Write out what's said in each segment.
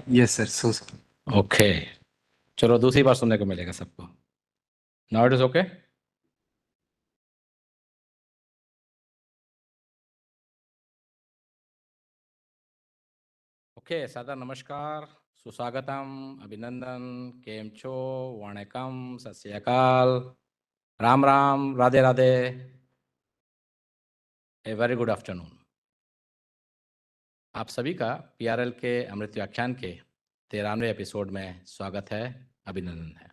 Yes, sir. So, okay, चलो दूसरी बार सुनने को मिलेगा सबको. Now it is okay. Okay, सादर नमस्कार, सुस्वागतम, अभिनंदन, केम छो, वणकम, सत श्री अकाल, Ram Ram, Radhe Radhe, a very good afternoon. आप सभी का पीआरएल के अमृत व्याख्यान के 13वें एपिसोड में स्वागत है, अभिनंदन है.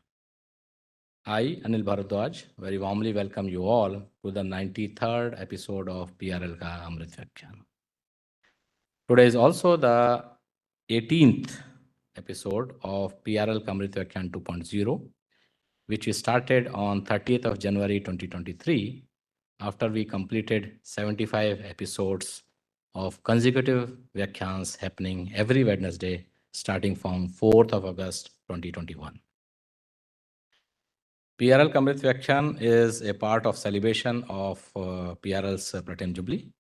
I, Anil Bharadwaj, very warmly welcome you all to the 93rd episode of PRL Ka Amrit Vyakhyan. Today is also the 18th episode of PRL Ka Amrit Vyakhyan 2.0, which we started on 30th of January 2023 after we completed 75 episodes of consecutive Vyakhyans happening every Wednesday starting from 4th of August 2021. PRL Kamrit Vyakhyan is a part of celebration of PRL's Platinum Jubilee.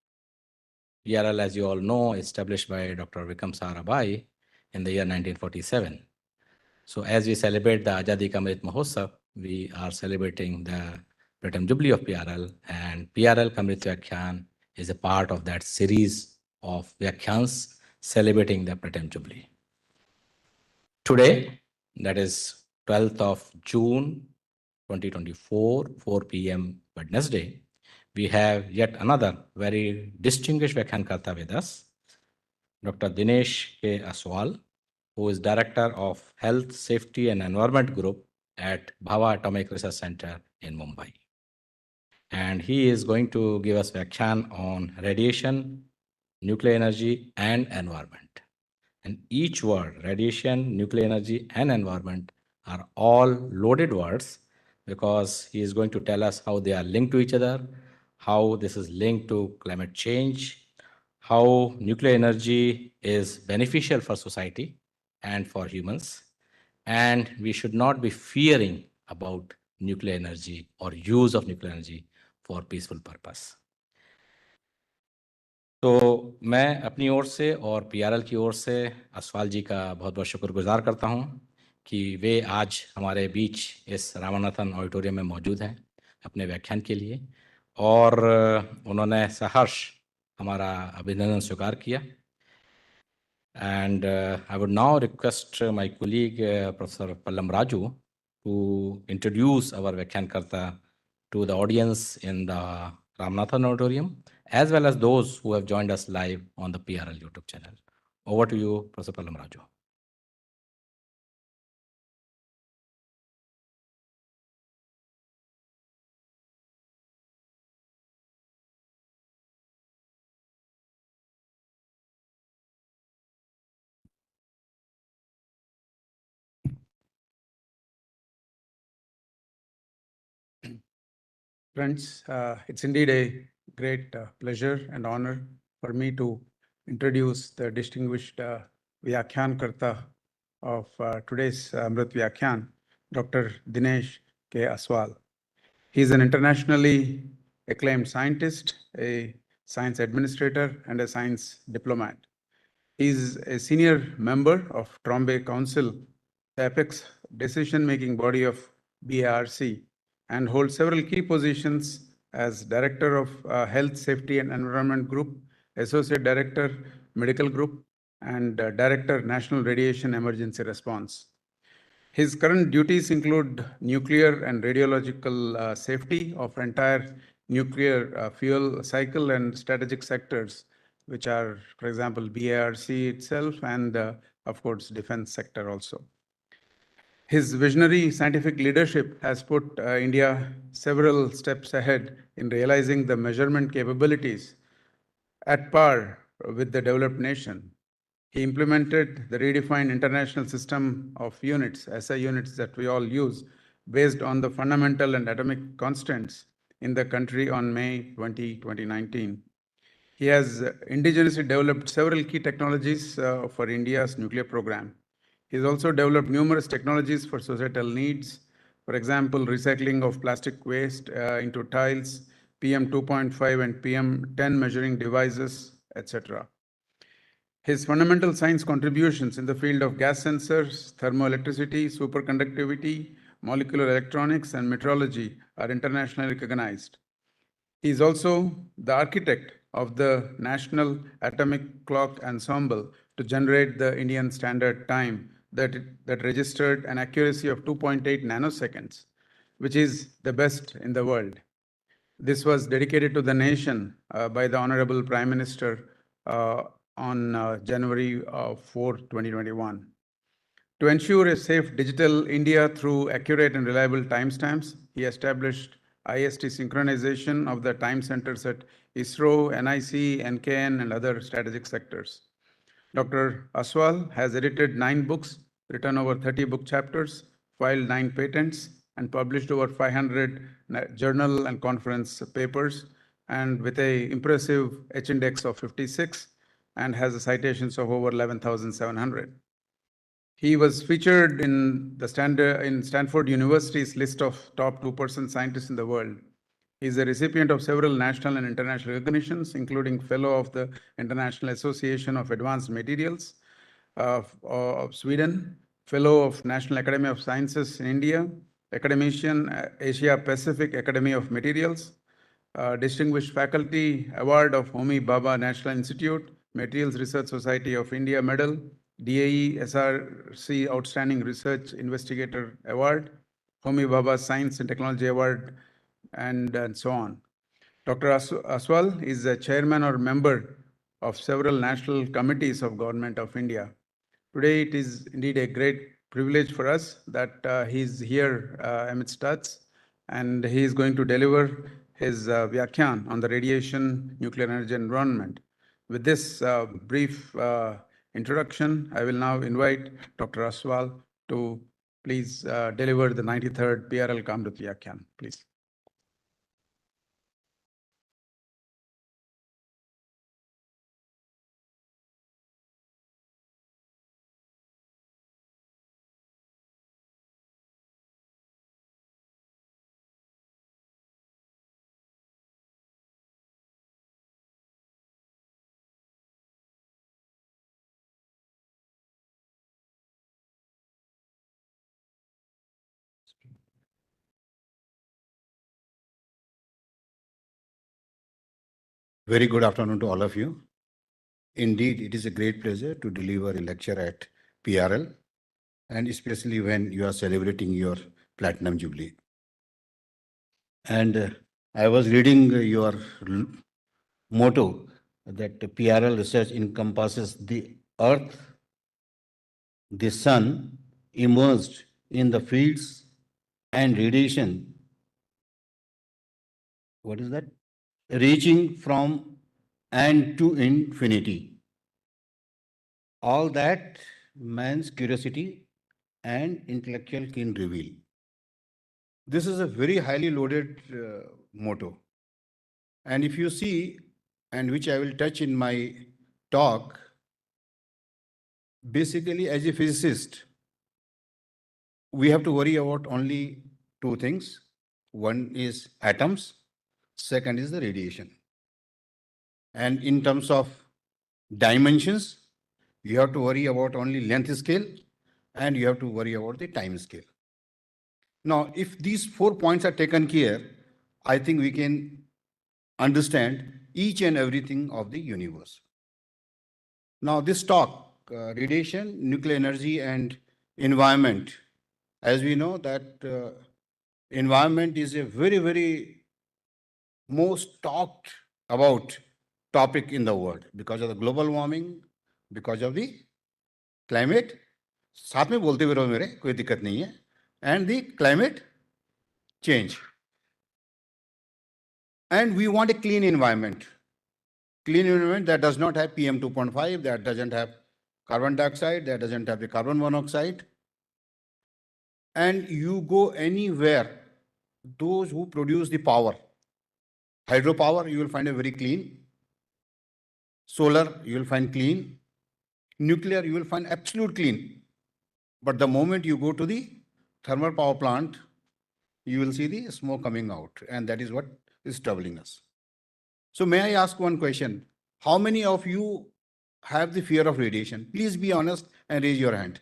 PRL, as you all know, established by Dr. Vikram Sarabhai in the year 1947. So as we celebrate the Azadi Kamrit Mahotsav, we are celebrating the Platinum Jubilee of PRL, and PRL Kamrit Vyakhyan is a part of that series of Vyakhyans celebrating the Platinum Jubilee. Today, that is 12th of June 2024, 4 p.m. Wednesday, we have yet another very distinguished Vyakhankarta with us, Dr. Dinesh K. Aswal, who is Director of Health, Safety and Environment Group at Bhava Atomic Research Center in Mumbai. And he is going to give us Vyakhyan on radiation, nuclear energy and environment. And each word, radiation, nuclear energy and environment, are all loaded words because he is going to tell us how they are linked to each other, how this is linked to climate change, how nuclear energy is beneficial for society and for humans, and we should not be fearing about nuclear energy or use of nuclear energy for peaceful purpose. तो मैं अपनी ओर से और PRL की ओर से असवाल जी का बहुत बहुत शुक्रगुजार करता हूं कि वे आज हमारे बीच इस रामनाथन ऑडिटोरियम में मौजूद हैं अपने व्याख्यान के लिए, और उन्होंने सहर्ष हमारा अभिनंदन स्वीकार किया. And I would now request my colleague, Professor Pallam Raju, to introduce our Vyakhyankarta to the audience in the Ramanathan Auditorium, as well as those who have joined us live on the PRL YouTube channel. Over to you, Professor Pallam Raju. friends, it's indeed a great pleasure and honor for me to introduce the distinguished Vyakhyankarta of today's Amrut Vyakhyan, Dr. Dinesh K. Aswal. He is an internationally acclaimed scientist, a science administrator, and a science diplomat. He is a senior member of Trombay Council, the apex decision-making body of BARC, and holds several key positions as Director of Health, Safety and Environment Group, Associate Director, Medical Group, and Director, National Radiation Emergency Response. His current duties include nuclear and radiological safety of entire nuclear fuel cycle and strategic sectors, which are, for example, BARC itself and, of course, defense sector also. His visionary scientific leadership has put India several steps ahead in realizing the measurement capabilities at par with the developed nation. He implemented the redefined international system of units, SI units that we all use, based on the fundamental and atomic constants in the country on May 20, 2019. He has indigenously developed several key technologies for India's nuclear program. He has also developed numerous technologies for societal needs. For example, recycling of plastic waste into tiles, PM 2.5 and PM 10 measuring devices, etc. His fundamental science contributions in the field of gas sensors, thermoelectricity, superconductivity, molecular electronics, and metrology are internationally recognized. He is also the architect of the National Atomic Clock Ensemble to generate the Indian Standard Time that registered an accuracy of 2.8 nanoseconds, which is the best in the world. This was dedicated to the nation by the Honorable Prime Minister on January 4, 2021. To ensure a safe digital India through accurate and reliable timestamps, he established IST synchronization of the time centers at ISRO, NIC, NKN, and other strategic sectors. Dr. Aswal has edited 9 books, written over 30 book chapters, filed 9 patents, and published over 500 journal and conference papers, and with an impressive H-index of 56, and has citations of over 11,700. He was featured in Stanford University's list of top 2% scientists in the world. He is a recipient of several national and international recognitions, including Fellow of the International Association of Advanced Materials of Sweden, Fellow of National Academy of Sciences in India, Academician, Asia Pacific Academy of Materials, Distinguished Faculty Award of Homi Bhabha National Institute, Materials Research Society of India Medal, DAE SRC Outstanding Research Investigator Award, Homi Bhabha Science and Technology Award, and so on. Dr. Aswal is a chairman or member of several national committees of Government of India. Today, it is indeed a great privilege for us that he is here amidst us, and he is going to deliver his Vyakyan on the radiation, nuclear energy environment. With this brief introduction, I will now invite Dr. Aswal to please deliver the 93rd PRL Amrut Vyakyan, please. Very good afternoon to all of you. Indeed, it is a great pleasure to deliver a lecture at PRL, and especially when you are celebrating your Platinum Jubilee. And I was reading your motto that PRL research encompasses the earth, the sun, immersed in the fields and radiation. What is that? Reaching from and to infinity. All that man's curiosity and intellectual keen reveal. This is a very highly loaded motto. And if you see, and which I will touch in my talk, basically as a physicist, we have to worry about only 2 things. One is atoms, second is the radiation. And in terms of dimensions, you have to worry about only length scale, and you have to worry about the time scale. Now, if these 4 points are taken care, I think we can understand each and everything of the universe. Now, this talk, radiation, nuclear energy, and environment, as we know that environment is a very, very most talked about topic in the world because of the global warming, because of the climate. साथ में बोलते हुए रहो मेरे, कोई दिक्कत नहीं है. And the climate change. And we want a clean environment. Clean environment that does not have PM 2.5, that doesn't have carbon dioxide, that doesn't have the carbon monoxide. And you go anywhere, those who produce the power, hydropower, you will find a very clean. Solar, you will find clean. Nuclear, you will find absolute clean. But the moment you go to the thermal power plant, you will see the smoke coming out, and that is what is troubling us. So may I ask one question? How many of you have the fear of radiation? Please be honest and raise your hand.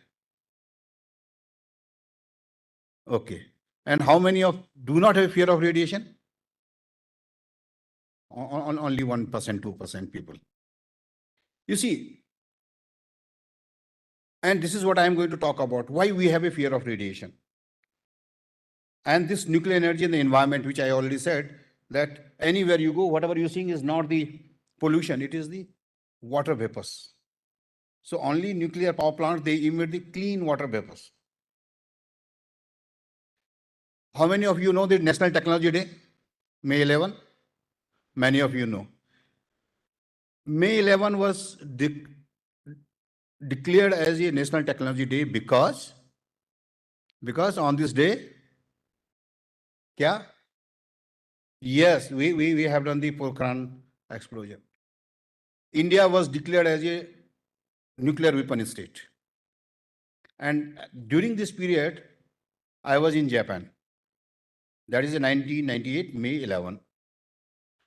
Okay. And how many of do not have fear of radiation? Only 1%, 2% people. You see, and this is what I am going to talk about, why we have a fear of radiation. And this nuclear energy in the environment, which I already said, that anywhere you go, whatever you're seeing is not the pollution, it is the water vapors. So only nuclear power plants, they emit the clean water vapors. How many of you know the National Technology Day, May 11? Many of you know. May 11 was declared as a National Technology Day because on this day, kya? Yes, we have done the Pokhran explosion. India was declared as a nuclear weapon state. And during this period, I was in Japan. That is in 1998, May 11.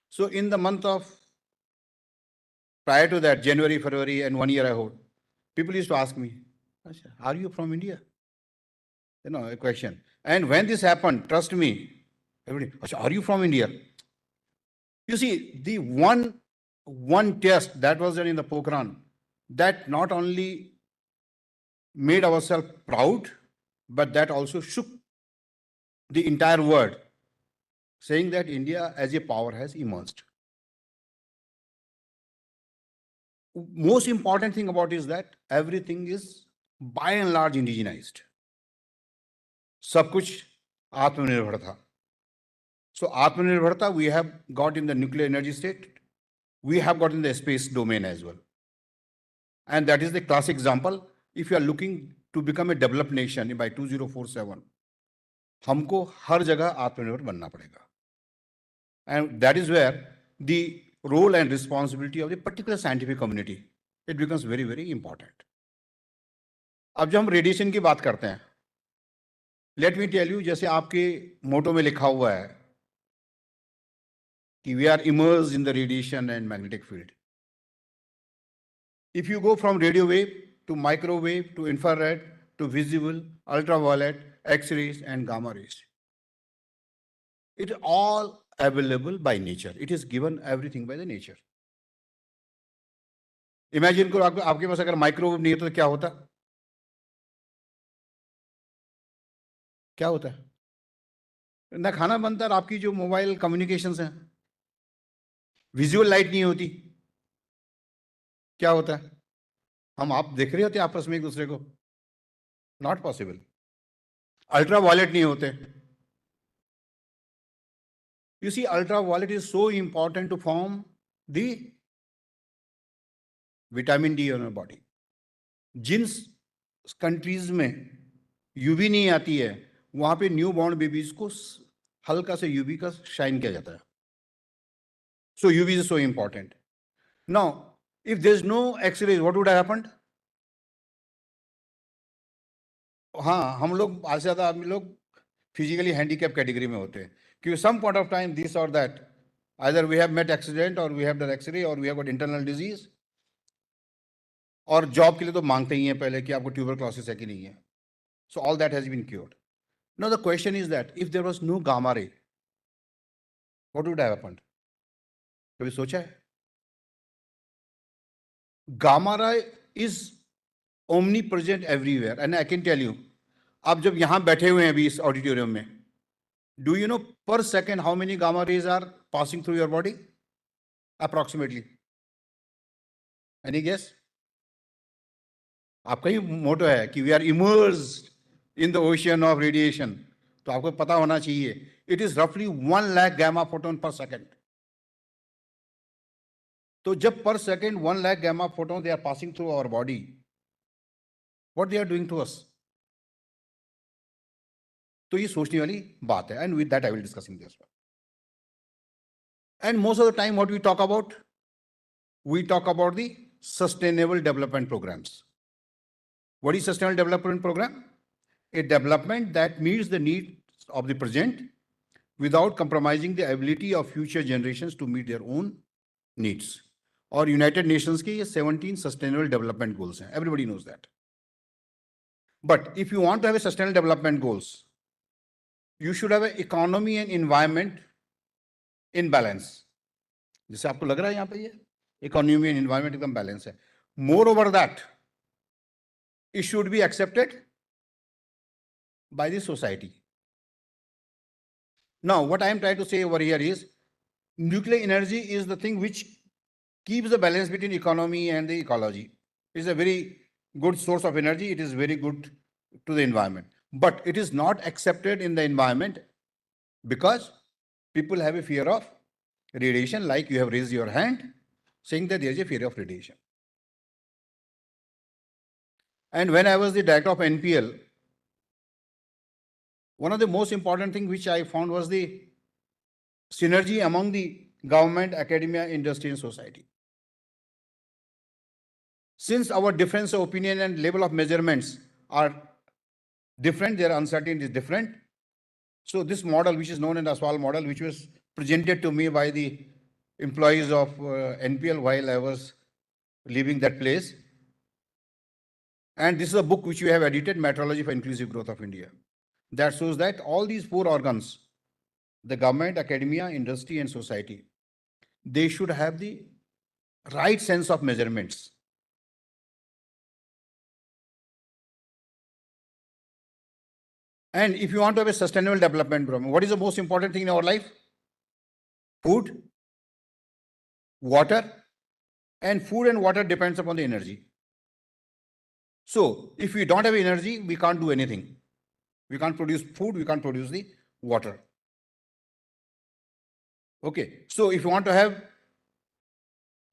So in the month of, prior to that, January, February, and 1 year ago, people used to ask me, are you from India? You know, a question. And when this happened, trust me, everybody, are you from India? You see, the one test that was done in the Pokhran, that not only made ourselves proud, but that also shook the entire world, saying that India as a power has emerged. Most important thing about is that everything is by and large indigenized. सब कुछ आत्मनिर्भर था. So Atmanirbharta we have got in the nuclear energy state, we have got in the space domain as well. And that is the classic example. If you are looking to become a developed nation by 2047, हमको हर जगह आत्मनिर्भर बनना पड़ेगा. And that is where the role and responsibility of the particular scientific community, it becomes very, very important. अब जब हम radiation की बात करते हैं, लेट मी टेल यू, जैसे आपके मोटो में लिखा हुआ है कि we are immersed in the radiation and magnetic field. If you go from radio wave to microwave to infrared to visible, ultraviolet, X-rays and gamma rays, it is all available by nature. It is given everything by the nature. Imagine करो आपके पास अगर microwave नहीं है तो क्या होता? क्या होता है? ना खाना बनता है, आपकी जो मोबाइल कम्युनिकेशंस हैं, विजुअल लाइट नहीं होती, क्या होता है? हम आप देख रहे होते आपस में एक दूसरे को, नॉट पॉसिबल. अल्ट्रावायलेट नहीं होते. You see, ultraviolet is so important to form the vitamin D in our body. जिन कंट्रीज में यूवी नहीं आती है, वहां पे न्यू बॉर्न बेबीज को हल्का से यूवी का शाइन किया जाता है. So UV is so important. Now, if there is no X-rays, what would have happened? हाँ, हम लोग आज से ज़्यादा आदमी लोग फिजिकली हैंडीकैप कैटेगरी में होते हैं, क्योंकि some point of time this or that, either we have met accident or we have done X-ray or we have got internal disease. और जॉब के लिए तो मांगते ही हैं पहले कि आपको ट्यूबरक्लोसिस है कि नहीं है. So all that has been cured. Now the question is that if there was no gamma ray, what would have happened? कभी सोचा है? Gamma ray is omnipresent everywhere, and I can tell you, आप जब यहाँ बैठे हुए हैं अभी इस ऑडिटोरियम में, do you know per second how many gamma rays are passing through your body? Approximately. Any guess? आपका ही मोटो है कि we are immersed in the ocean of radiation, तो आपको पता होना चाहिए, it is roughly 1 lakh gamma photon per second. तो जब per second 1 lakh gamma photon they are passing through our body, what they are doing to us? तो ये सोचने वाली बात है, and with that I will discuss in this one. And most of the time what we talk about the sustainable development programs. What is sustainable development program? A development that meets the needs of the present without compromising the ability of future generations to meet their own needs. और United Nations के ये 17 sustainable development goals हैं. Everybody knows that. But if you want to have a sustainable development goals, you should have an economy and environment in balance. जैसे आपको लग रहा है यहाँ पे ये इकोनॉमी एंड एनवायरमेंट एकदम बैलेंस है. More over that, it should be accepted by the society. Now, what I am trying to say over here is nuclear energy is the thing which keeps the balance between economy and the ecology. It is a very good source of energy. It is very good to the environment. But it is not accepted in the environment because people have a fear of radiation, like you have raised your hand saying that there is a fear of radiation. And when I was the director of NPL, one of the most important things which I found was the synergy among the government, academia, industry, and society. Since our difference of opinion and level of measurements are different, their uncertainty is different. So this model, which is known as Aswal model, which was presented to me by the employees of NPL while I was leaving that place. And this is a book which we have edited, Metrology for Inclusive Growth of India. That shows that all these four organs, the government, academia, industry, and society, they should have the right sense of measurements. And if you want to have a sustainable development program, what is the most important thing in our life? Food, water, and food and water depends upon the energy. So if we don't have energy, we can't do anything. We can't produce food, we can't produce the water. Okay, so if you want to have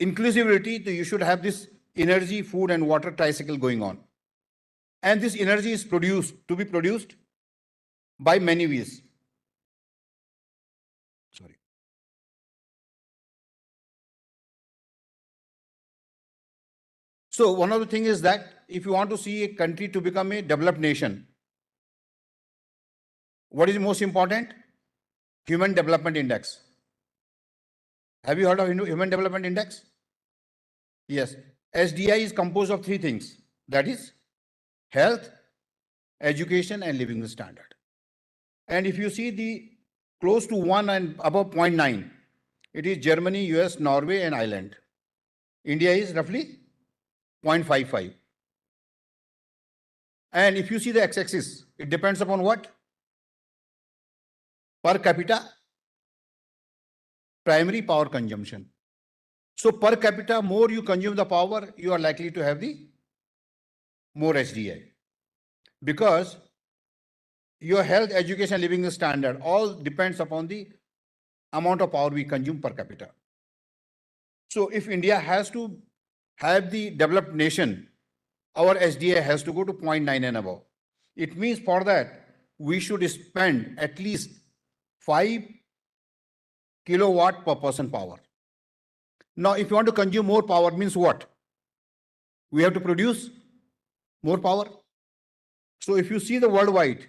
inclusivity, you should have this energy, food, and water tricycle going on. And this energy is to be produced by many ways. Sorry. So one of the things is that if you want to see a country to become a developed nation, what is most important? Human Development Index. Have you heard of Human Development Index? Yes. SDI is composed of three things. That is health, education, and living standard. And if you see the close to 1 and above 0.9, it is Germany, US, Norway, and Ireland. India is roughly 0.55. And if you see the x-axis, it depends upon what? Per capita primary power consumption. So per capita, more you consume the power, you are likely to have the more HDI. Because your health, education, living standard all depends upon the amount of power we consume per capita. So if India has to have the developed nation, our SDI has to go to 0.9 and above. It means for that, we should spend at least 5 kilowatt per person power. Now, if you want to consume more power, means what? We have to produce more power. So if you see the worldwide,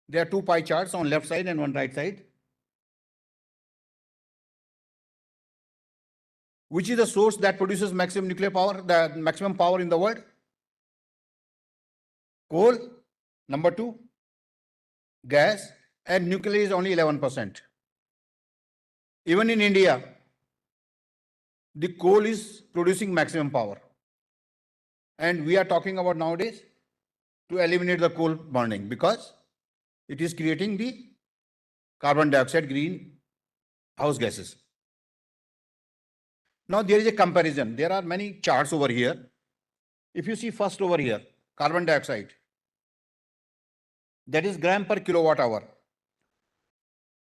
there are two pie charts on left side and one right side. Which is the source that produces maximum nuclear power, the maximum power in the world? Coal, number 2, gas, and nuclear is only 11%. Even in India, the coal is producing maximum power. And we are talking about nowadays to eliminate the coal burning because it is creating the carbon dioxide, greenhouse gases. Now there is a comparison. There are many charts over here. If you see first over here, carbon dioxide, that is gram per kilowatt hour.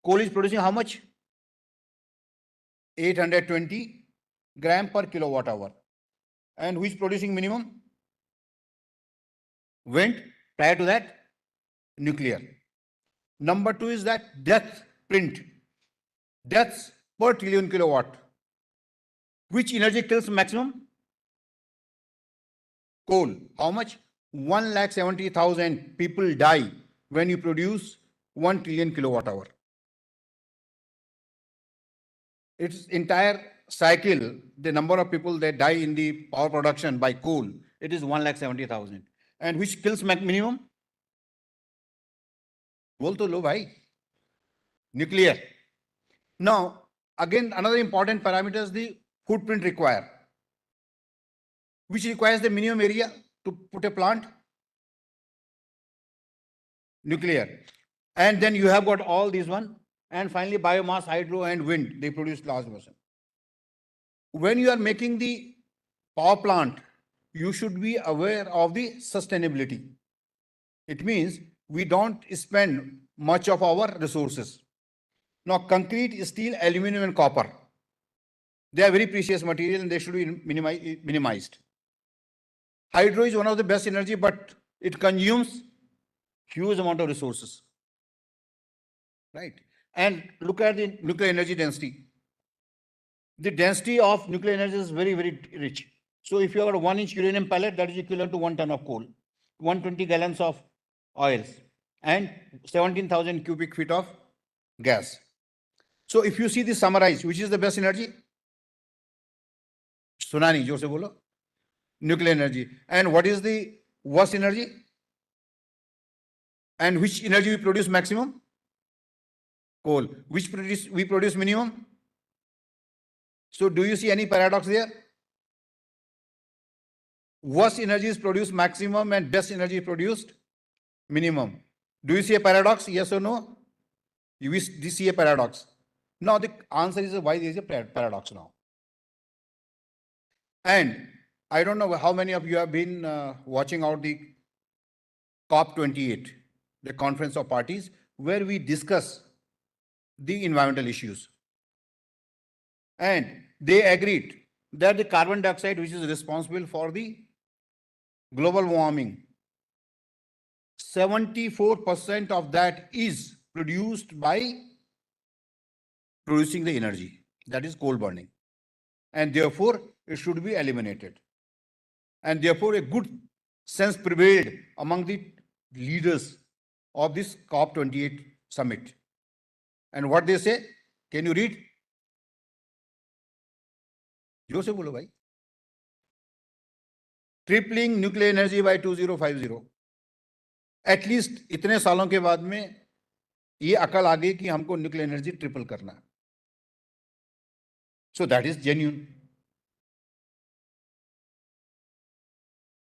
Coal is producing how much? 820 gram per kilowatt hour. And who is producing minimum? Wind. Prior to that, nuclear. Number 2 is that deaths per trillion kilowatt. Which energy kills maximum? Coal. How much? 1,70,000 people die when you produce 1 trillion kilowatt hour. Its entire cycle, the number of people that die in the power production by coal, it is 1,70,000. And which kills minimum? बोल तो लो भाई. Nuclear. Now, again, another important parameter is the footprint required, which requires the minimum area to put a plant. Nuclear. And then you have got all these one. And finally, biomass, hydro and wind, they produce large portion. When you are making the power plant, you should be aware of the sustainability. It means we don't spend much of our resources. Now, concrete, steel, aluminum, and copper, they are very precious material and they should be minimized. Hydro is one of the best energy, but it consumes huge amount of resources. Right? And look at the nuclear energy density. The density of nuclear energy is very, very rich. So if you have a 1-inch uranium pellet, that is equivalent to 1 ton of coal, 120 gallons of oils, and 17,000 cubic feet of gas. So if you see the summarize, which is the best energy? सुना नहीं, जोर से बोलो. Nuclear energy. And what is the worst energy? And which energy we produce maximum? Coal. Which we produce minimum? So do you see any paradox there? Worst energy is produced maximum and best energy is produced minimum. Do you see a paradox? Yes or no? You see a paradox. Now the answer is why there is a paradox now. And I don't know how many of you have been watching out the COP28, the Conference of Parties, where we discuss the environmental issues. And they agreed that the carbon dioxide, which is responsible for the global warming, 74% of that is produced by producing the energy, that is coal burning. And therefore, it should be eliminated. And therefore, a good sense prevailed among the leaders of this COP28 summit. And what they say, can you read? जोर से बोलो भाई. Tripling nuclear energy by 2050. At least इतने सालों के बाद में ये अकल आ गई कि हमको न्यूक्लियर एनर्जी ट्रिपल करना है. So that is genuine.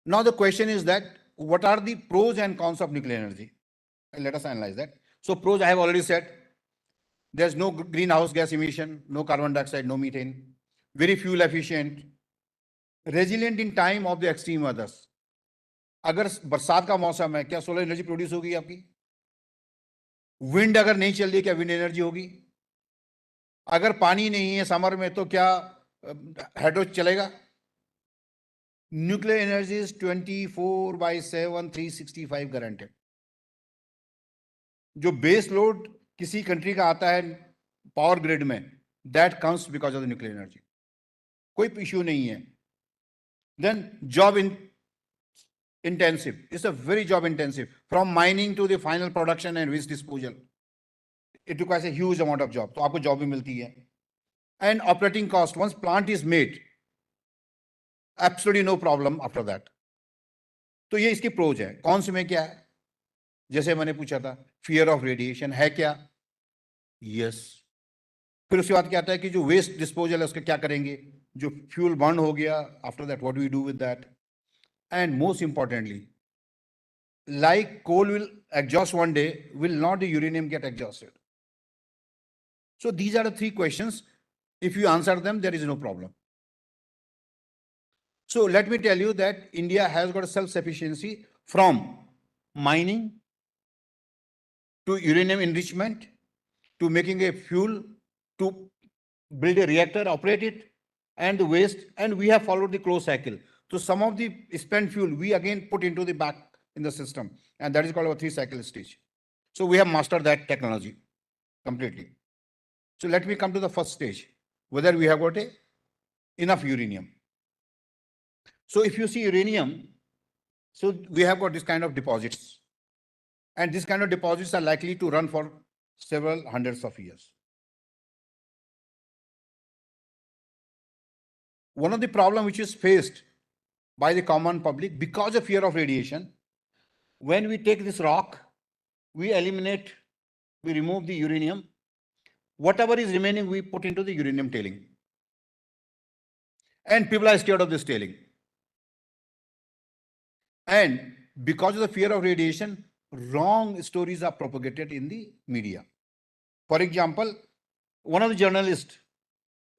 Now the question is that what are the pros and cons of nuclear energy? Let us analyze that. So pros I have already said. There's no greenhouse gas emission, no carbon dioxide, no methane, very fuel efficient, resilient in time of the extreme weathers. अगर बरसात का मौसम है, क्या solar energy produce होगी आपकी? Wind अगर नहीं चल रही, क्या विंड एनर्जी होगी? अगर पानी नहीं है समर में, तो क्या हाइड्रो चलेगा? Nuclear energy is 24/7 365 guaranteed. जो बेस लोड किसी कंट्री का आता है पावर ग्रिड में, that comes because of the nuclear energy. कोई इश्यू नहीं है. Then job intensive. It's a very job intensive. From mining to the final production and waste disposal, it requires a huge amount of job. तो आपको job भी मिलती है. And operating cost, once plant is made, absolutely no problem after that. तो ये इसकी pros है. कौन से में क्या है? जैसे मैंने पूछा था, fear of radiation है क्या? Yes. फिर उसके बाद क्या आता है कि जो वेस्ट डिस्पोजल है उसका क्या करेंगे? जो फ्यूल बर्न हो गया, after that what do we do with that? And most importantly, like coal will exhaust one day, will not the uranium get exhausted? So these are the three questions. If you answer them, there is no problem. So let me tell you that India has got a self-sufficiency from mining to uranium enrichment to making a fuel to build a reactor, operate it, and the waste, and we have followed the closed cycle. So some of the spent fuel we again put into the back in the system, and that is called a 3-cycle stage. So we have mastered that technology completely. So let me come to the first stage, whether we have got enough uranium. So if you see uranium, so we have got this kind of deposits, and this kind of deposits are likely to run for several hundreds of years. one of the problem which is faced by the common public because of fear of radiation, when we take this rock, we eliminate, we remove the uranium. Whatever is remaining, we put into the uranium tailing. And people are scared of this tailing. And because of the fear of radiation, wrong stories are propagated in the media. For example, one of the journalists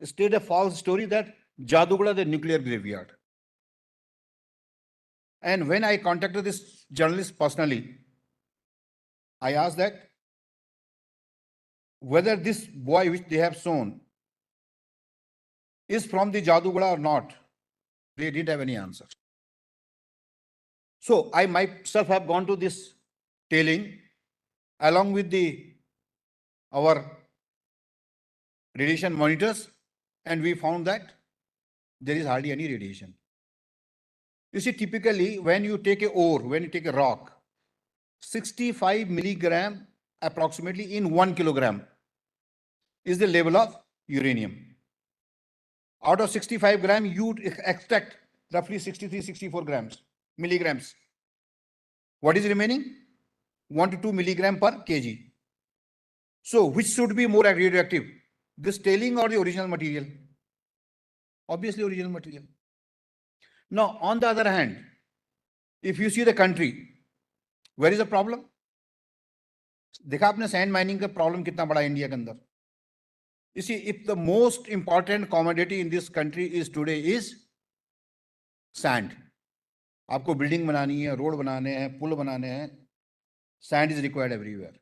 stated a false story that Jadugada, the nuclear graveyard. And when I contacted this journalist personally, I asked that whether this boy which they have shown is from the Jadugada or not. They didn't have any answer. So I myself have gone to this tailing along with our radiation monitors, and we found that there is hardly any radiation. You see, typically when you take a ore, when you take a rock, 65 milligram approximately in 1 kilogram is the level of uranium. Out of 65 gram, you extract roughly 63-64 milligrams. What is remaining? 1 to 2 milligram per kg. So which should be more radioactive? This tailing or the original material? Obviously original material. Now, on the other hand, if you see the country, where is the problem? देखा आपने sand mining का problem कितना बड़ा India के अंदर. You see, if the most important commodity in this country is today is sand. आपको building बनानी है, रोड बनाने हैं, पुल बनाने हैं, sand is required everywhere.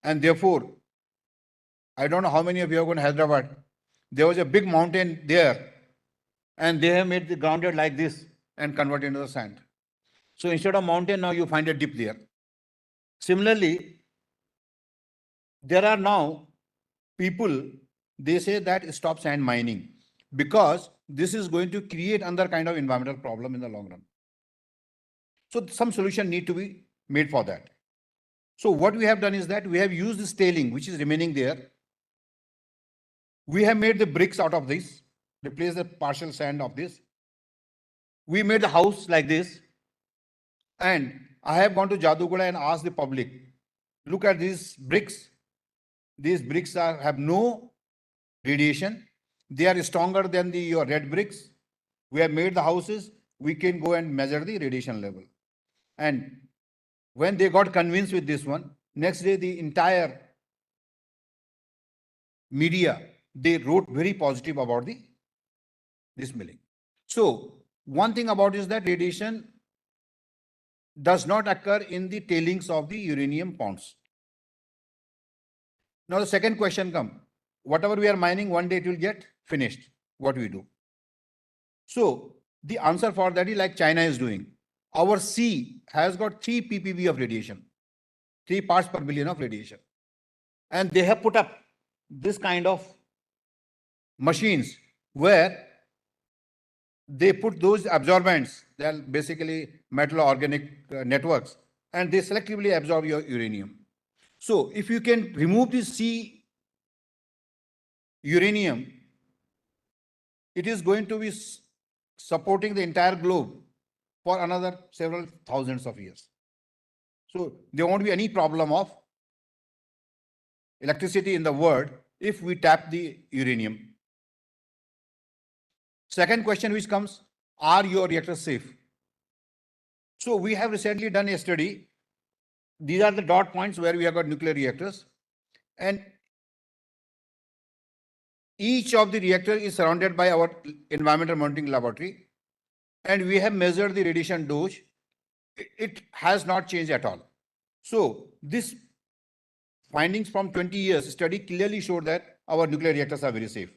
And therefore, I don't know how many of you have gone to Hyderabad. There was a big mountain there, and they have made the grounded like this and converted into the sand. So instead of mountain, now you find a dip there. Similarly, there are now people, they say that stop sand mining because this is going to create another kind of environmental problem in the long run. So some solution need to be made for that. So what we have done is that we have used this tailing which is remaining there. We have made the bricks out of this, replace the partial sand of this. We made the house like this. And I have gone to Jadugada and asked the public, look at these bricks. These bricks have no radiation. They are stronger than your red bricks. We have made the houses. We can go and measure the radiation level. And when they got convinced with this one, next day the entire media, they wrote very positive about this milling. So one thing about is that radiation does not occur in the tailings of the uranium ponds. Now the second question comes, whatever we are mining, one day it will get finished. What we do? So the answer for that is like China is doing. Our sea has got 3 ppb of radiation, 3 parts per billion of radiation. And they have put up this kind of machines where they put those absorbents, they are basically metal organic networks, and they selectively absorb your uranium. So if you can remove this sea uranium, it is going to be supporting the entire globe for another several thousands of years. So there won't be any problem of electricity in the world if we tap the uranium. Second question which comes, are your reactors safe? So we have recently done a study. These are the dot points where we have got nuclear reactors. And each of the reactor is surrounded by our environmental monitoring laboratory. And we have measured the radiation dose. It has not changed at all. So this findings from 20 years study clearly showed that our nuclear reactors are very safe.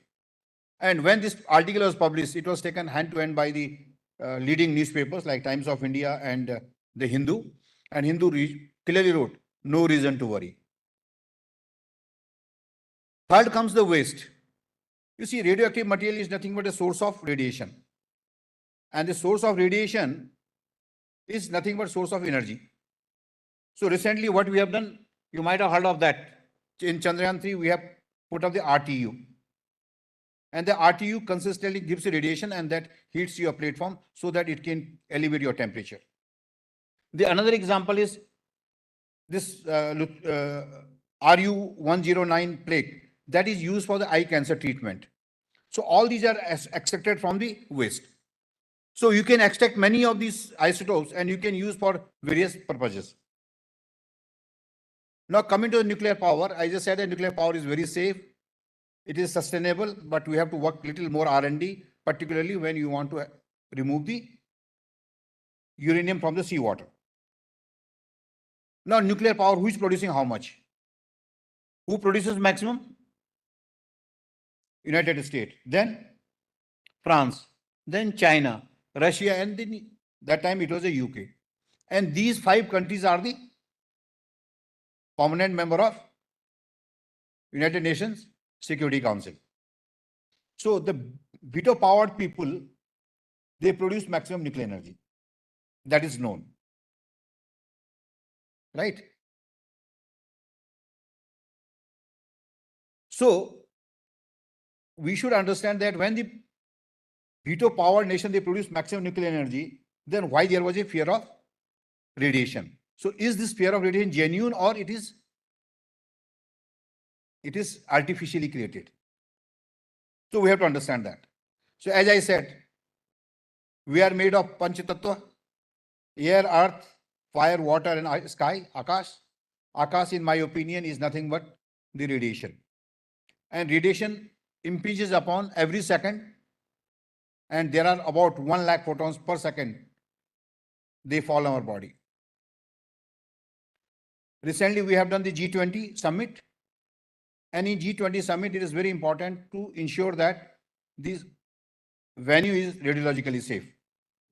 And when this article was published, it was taken hand to hand by the leading newspapers like Times of India and the Hindu. And Hindu clearly wrote, no reason to worry. Third comes the waste. You see, radioactive material is nothing but a source of radiation. And the source of radiation is nothing but source of energy. So recently what we have done, you might have heard of that. In Chandrayaan 3, we have put up the RTU. And the RTU consistently gives you radiation and that heats your platform so that it can elevate your temperature. The another example is this RU109 plate that is used for the eye cancer treatment. So all these are extracted from the waste. So you can extract many of these isotopes and you can use for various purposes. Now coming to the nuclear power, I just said that nuclear power is very safe. It is sustainable, but we have to work little more R&D, particularly when you want to remove the uranium from the seawater. Now nuclear power, who is producing how much? Who produces maximum? United States, then France, then China, Russia, and then that time it was the UK. And these 5 countries are the permanent member of United Nations Security Council. So the veto-powered people, they produce maximum nuclear energy. That is known. Right? So we should understand that when the veto-powered nation, they produce maximum nuclear energy, then why there was a fear of radiation? So is this fear of radiation genuine or it is artificially created? So we have to understand that. So as I said, we are made of Panchatattva, air, earth, fire, water, and sky, Akash. Akash, in my opinion, is nothing but the radiation. And radiation impinges upon every second, and there are about 1 lakh photons per second. They fall on our body. Recently, we have done the G20 summit. And in G20 summit, it is very important to ensure that this venue is radiologically safe.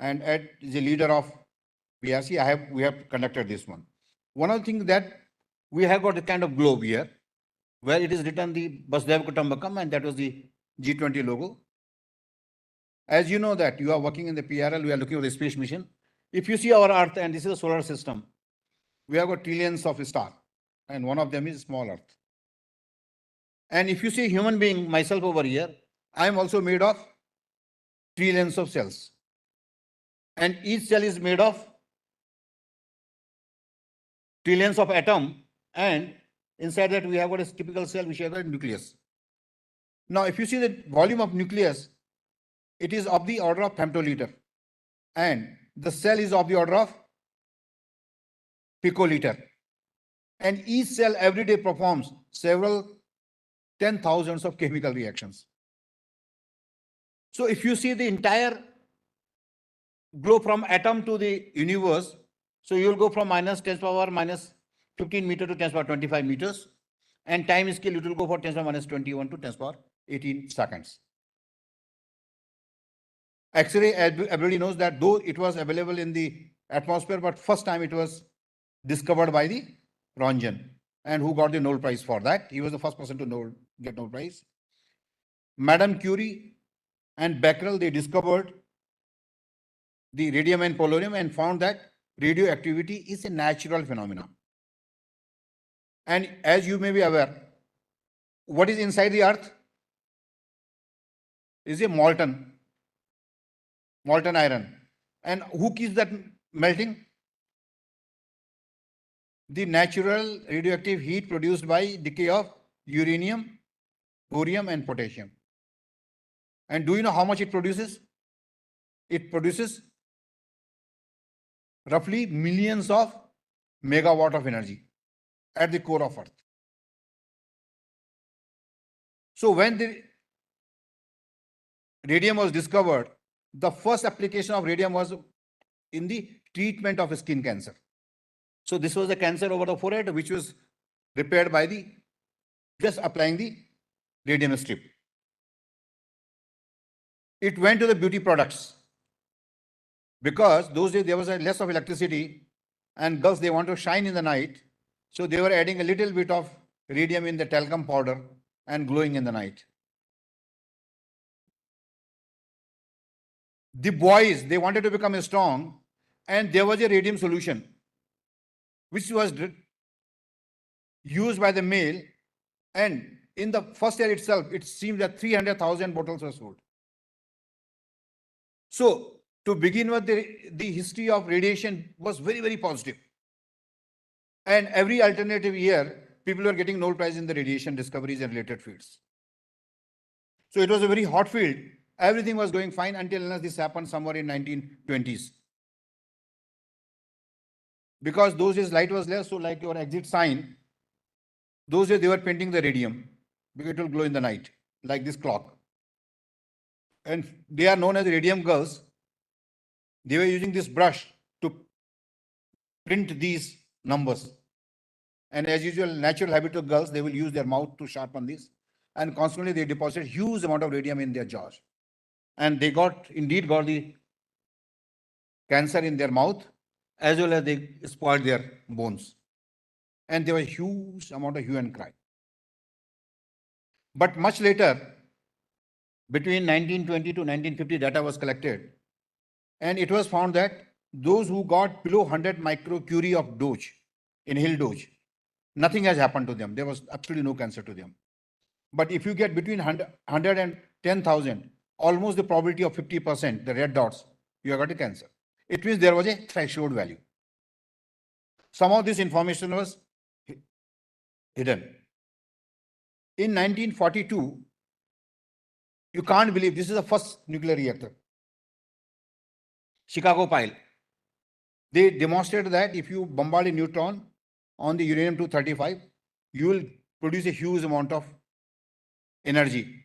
And as the leader of BRC, we have conducted this one. One of the things that we have got a kind of globe here, where it is written the Basdev Kutumbakam, and that was the G20 logo. As you know that you are working in the PRL, we are looking at the space mission. If you see our Earth, and this is a solar system, we have got trillions of stars, and one of them is small Earth. And if you see human being, myself over here, I am also made of trillions of cells. And each cell is made of trillions of atoms, and inside that we have got a typical cell which has got a nucleus. Now, if you see the volume of nucleus, it is of the order of femtoliter, and the cell is of the order of picoliter. And each cell every day performs several 10,000s of chemical reactions. So if you see the entire globe from atom to the universe, so you will go from minus 10 power minus 15 meter to 10 power 25 meters, and time scale it will go for 10 power minus 21 to 10 power 18 seconds. X-ray, everybody knows that though it was available in the atmosphere, but first time it was discovered by the Röntgen, and who got the Nobel Prize for that. He was the first person to get Nobel Prize. Madame Curie and Becquerel, they discovered the radium and polonium and found that radioactivity is a natural phenomenon. And as you may be aware, what is inside the earth is a molten iron. And who keeps that melting? The natural radioactive heat produced by decay of uranium, thorium, and potassium. And do you know how much it produces? It produces roughly millions of megawatt of energy at the core of Earth. So when the radium was discovered, the first application of radium was in the treatment of skin cancer. So this was the cancer over the forehead, which was repaired by just applying the radium strip. It went to the beauty products because those days there was less of electricity and girls, they want to shine in the night. So they were adding a little bit of radium in the talcum powder and glowing in the night. The boys, they wanted to become strong, and there was a radium solution which was used by the male, and in the first year itself, it seemed that 300,000 bottles were sold. So to begin with, the history of radiation was very, very positive. And every alternative year, people were getting Nobel Prize in the radiation discoveries and related fields. So it was a very hot field. Everything was going fine until unless this happened somewhere in 1920s. Because those days light was less, so like your exit sign, those days they were painting the radium because it will glow in the night, like this clock. And they are known as radium girls. They were using this brush to print these numbers. And as usual, natural habit of girls, they will use their mouth to sharpen this. And consequently, they deposit huge amount of radium in their jaws. And they indeed got the cancer in their mouth, as well as they spoiled their bones. And there was huge amount of hue and cry. But much later, between 1920 to 1950, data was collected. And it was found that those who got below 100 microcurie of dose, inhaled dose, nothing has happened to them. There was absolutely no cancer to them. But if you get between 100 and 10,000, almost the probability of 50%, the red dots, you have got a cancer. It means there was a threshold value. Some of this information was hidden. In 1942, you can't believe this is the first nuclear reactor. Chicago pile. They demonstrated that if you bombard a neutron on the uranium-235, you will produce a huge amount of energy,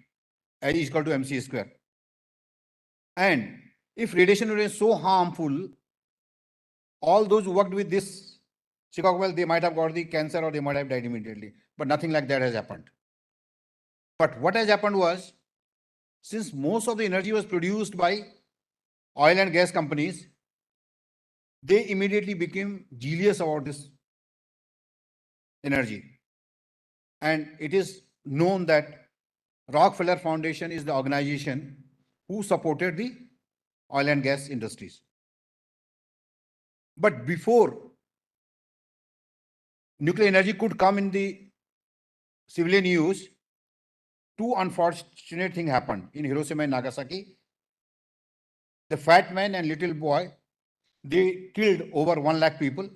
as is equal to mc square. And if radiation is so harmful, all those who worked with this Chicago pile, they might have got the cancer or they might have died immediately. But nothing like that has happened. But what has happened was, since most of the energy was produced by oil and gas companies, they immediately became jealous about this energy. And it is known that Rockefeller Foundation is the organization who supported the oil and gas industries. But before nuclear energy could come in the civilian use, two unfortunate things happened in Hiroshima and Nagasaki. The fat man and little boy, they killed over 1 lakh people.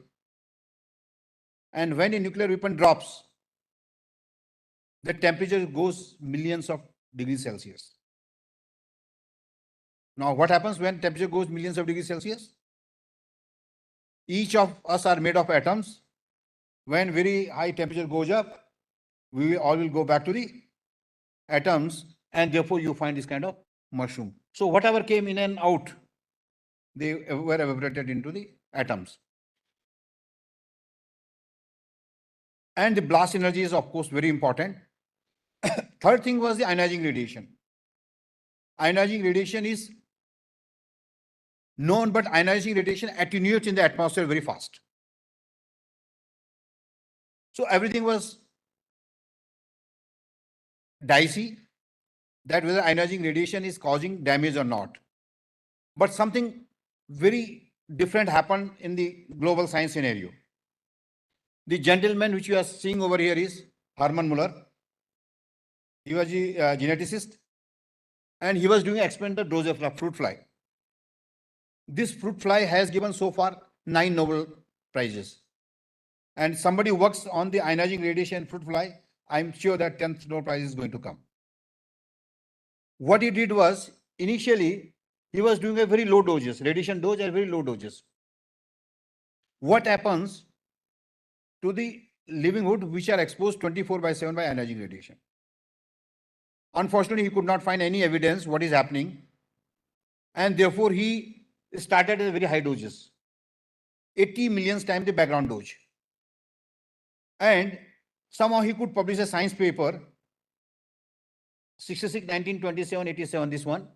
And when a nuclear weapon drops, the temperature goes millions of degrees Celsius. Now, what happens when temperature goes millions of degrees Celsius? Each of us are made of atoms. When very high temperature goes up, we all will go back to the atoms, and therefore you find this kind of mushroom. So whatever came in and out, they were evaporated into the atoms. And the blast energy is, of course, very important. Third thing was the ionizing radiation. Ionizing radiation is known, but ionizing radiation attenuates in the atmosphere very fast. So everything was dicey, that whether ionizing radiation is causing damage or not. But something very different happened in the global science scenario. The gentleman which you are seeing over here is Hermann Muller. He was a geneticist, and he was doing experimental dose of a fruit fly. This fruit fly has given so far 9 Nobel Prizes. And somebody who works on the ionizing radiation fruit fly, I'm sure that 10th Nobel Prize is going to come. What he did was, initially, he was doing a very low doses, radiation dose at very low doses. What happens to the living wood which are exposed 24/7 by ionizing radiation? Unfortunately, he could not find any evidence what is happening, and therefore he started at very high doses, 80 million times the background dose. And somehow he could publish a science paper, 66, 1927, 87, this one,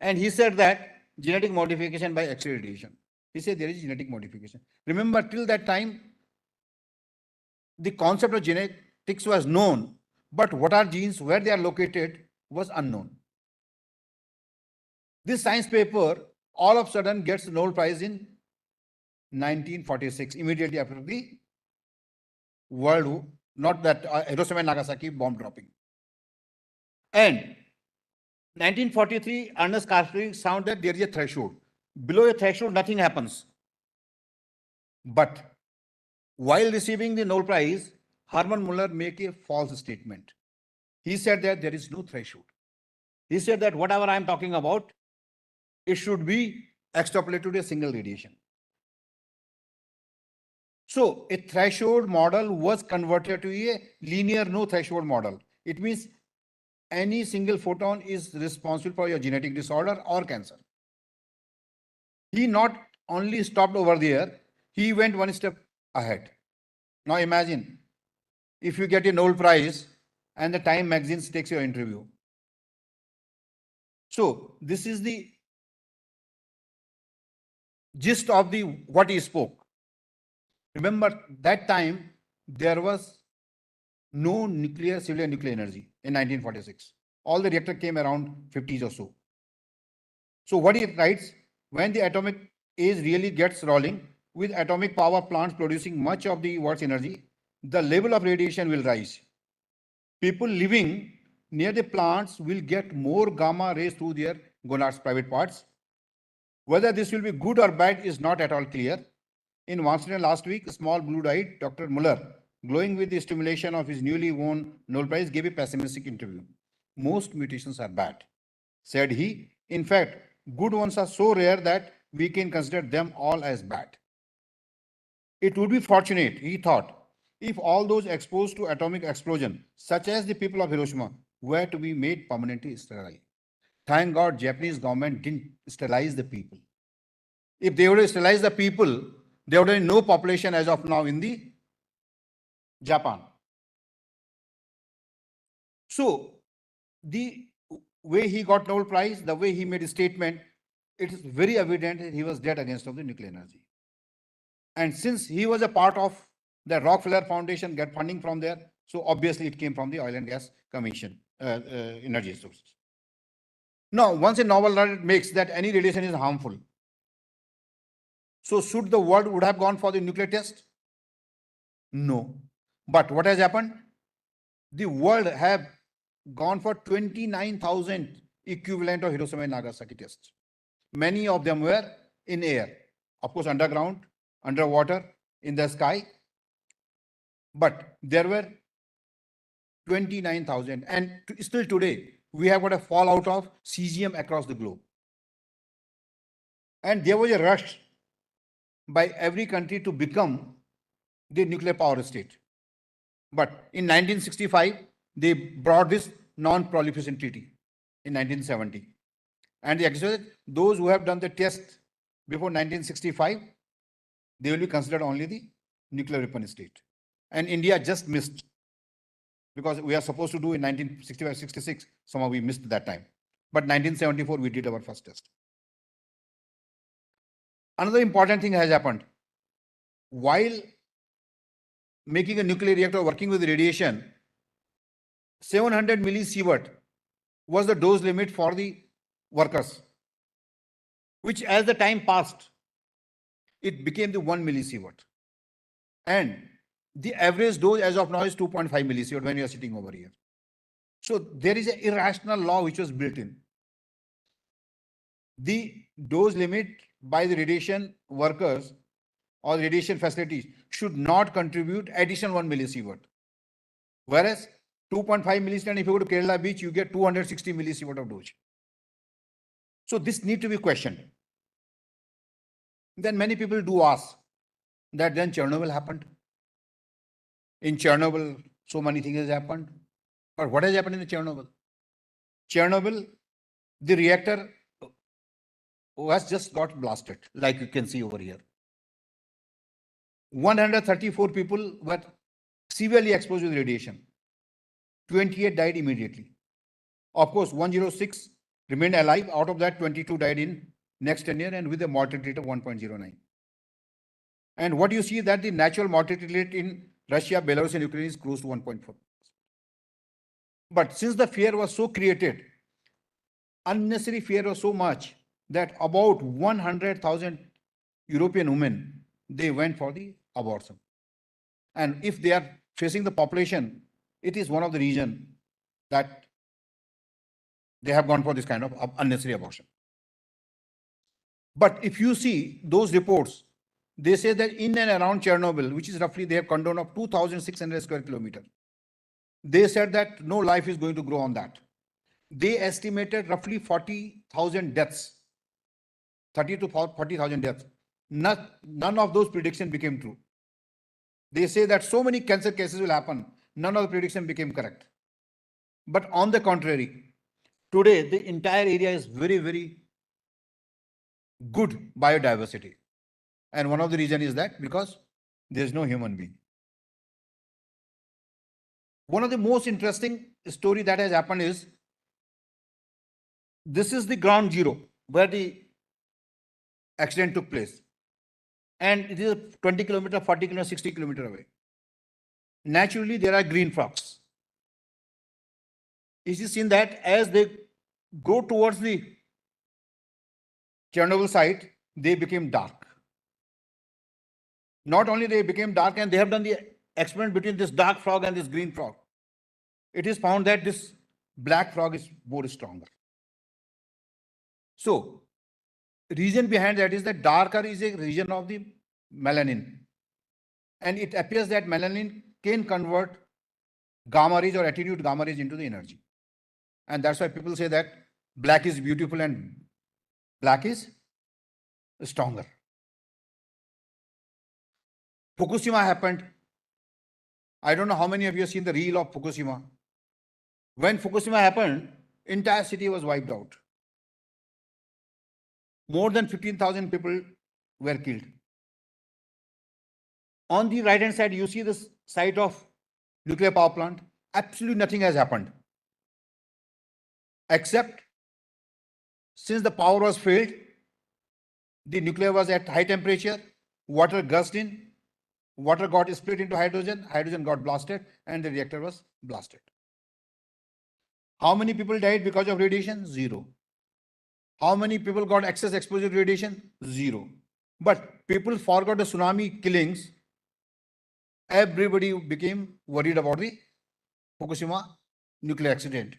and he said that genetic modification by X-ray radiation. He said there is genetic modification. Remember, till that time, the concept of genetics was known, but what are genes, where they are located, was unknown. This science paper all of a sudden gets the Nobel Prize in 1946, immediately after the World War, not that Hiroshima and Nagasaki bomb dropping. And 1943, Ernest Casimir found that there is a threshold. Below a threshold, nothing happens. But while receiving the Nobel Prize, Hermann Muller made a false statement. He said that there is no threshold. He said that whatever I am talking about, it should be extrapolated to a single radiation. So a threshold model was converted to a linear no threshold model. It means any single photon is responsible for your genetic disorder or cancer. He not only stopped over there, he went one step ahead. Now imagine if you get a Nobel Prize and the Time magazine takes your interview. So this is the gist of the what he spoke. Remember that time there was no civilian nuclear energy in 1946. All the reactor came around 50s or so. So what he writes, when the atomic age really gets rolling, with atomic power plants producing much of the world's energy, the level of radiation will rise. People living near the plants will get more gamma rays through their gonads, private parts. Whether this will be good or bad is not at all clear. In Washington last week, small blue-eyed Dr. Muller, glowing with the stimulation of his newly won Nobel Prize, gave a pessimistic interview. Most mutations are bad, said he. In fact, good ones are so rare that we can consider them all as bad. It would be fortunate, he thought, if all those exposed to atomic explosion, such as the people of Hiroshima, were to be made permanently sterile. Thank God Japanese government didn't sterilize the people. If they would have sterilized the people, there would have been no population as of now in the Japan. So the way he got Nobel Prize, the way he made a statement, it is very evident that he was dead against of the nuclear energy. And since he was a part of the Rockefeller Foundation, get funding from there, so obviously it came from the Oil and Gas Commission, energy sources. Now, once a Nobel laureate makes that any radiation is harmful, so should the world would have gone for the nuclear test? No. But what has happened? The world have gone for 29,000 equivalent of Hiroshima and Nagasaki tests. Many of them were in air, of course, underground, underwater, in the sky. But there were 29,000. And still today, we have got a fallout of cesium across the globe. And there was a rush by every country to become the nuclear power state. But in 1965, they brought this non-proliferation treaty in 1970. And they said those who have done the test before 1965, they will be considered only the nuclear weapon state. And India just missed, because we are supposed to do in 1965-66, somehow we missed that time. But 1974, we did our first test. Another important thing has happened. While making a nuclear reactor working with radiation, 700 millisievert was the dose limit for the workers, which as the time passed, it became the 1 millisievert. And the average dose as of now is 2.5 millisievert when you are sitting over here. So there is an irrational law which was built in. The dose limit by the radiation workers or radiation facilities should not contribute additional 1 millisievert. Whereas 2.5 millisievert, if you go to Kerala beach, you get 260 millisievert of dose. So this needs to be questioned. Then many people do ask that then Chernobyl happened. In Chernobyl, so many things has happened. But what has happened in Chernobyl? Chernobyl, the reactor has just got blasted, like you can see over here. 134 people were severely exposed with radiation. 28 died immediately. Of course, 106 remained alive. Out of that, 22 died in next 10 years and with a mortality rate of 1.09. And what you see that the natural mortality rate in Russia, Belarus, and Ukraine is close to 1.4. But since the fear was so created, unnecessary fear was so much that about 100,000 European women, they went for the abortion. And if they are facing the population, it is one of the reasons that they have gone for this kind of unnecessary abortion. But if you see those reports, they say that in and around Chernobyl, which is roughly they have condoned of 2,600 square kilometer, they said that no life is going to grow on that. They estimated roughly 40,000 deaths, 30 to 40,000 deaths. None of those predictions became true. They say that so many cancer cases will happen. None of the prediction became correct. But on the contrary, today the entire area is very, very good biodiversity. And one of the reasons is that because there is no human being. One of the most interesting story that has happened is this is the ground zero where the accident took place. And it is 20 kilometer, 40 kilometer, 60 kilometer away. Naturally, there are green frogs. It is seen that as they go towards the Chernobyl site, they became dark. Not only they became dark, and they have done the experiment between this dark frog and this green frog. It is found that this black frog is more stronger. So, reason behind that is that darker is a region of the melanin. And it appears that melanin can convert gamma rays or attenuate gamma rays into the energy. And that's why people say that black is beautiful and black is stronger. Fukushima happened. I don't know how many of you have seen the reel of Fukushima. When Fukushima happened, entire city was wiped out. More than 15,000 people were killed. On the right hand side, you see this site of nuclear power plant. Absolutely nothing has happened. Except since the power was failed, the nuclear was at high temperature, water gushed in, water got split into hydrogen, hydrogen got blasted, and the reactor was blasted. How many people died because of radiation? 0. How many people got excess exposure to radiation? 0. But people forgot the tsunami killings. Everybody became worried about the Fukushima nuclear accident.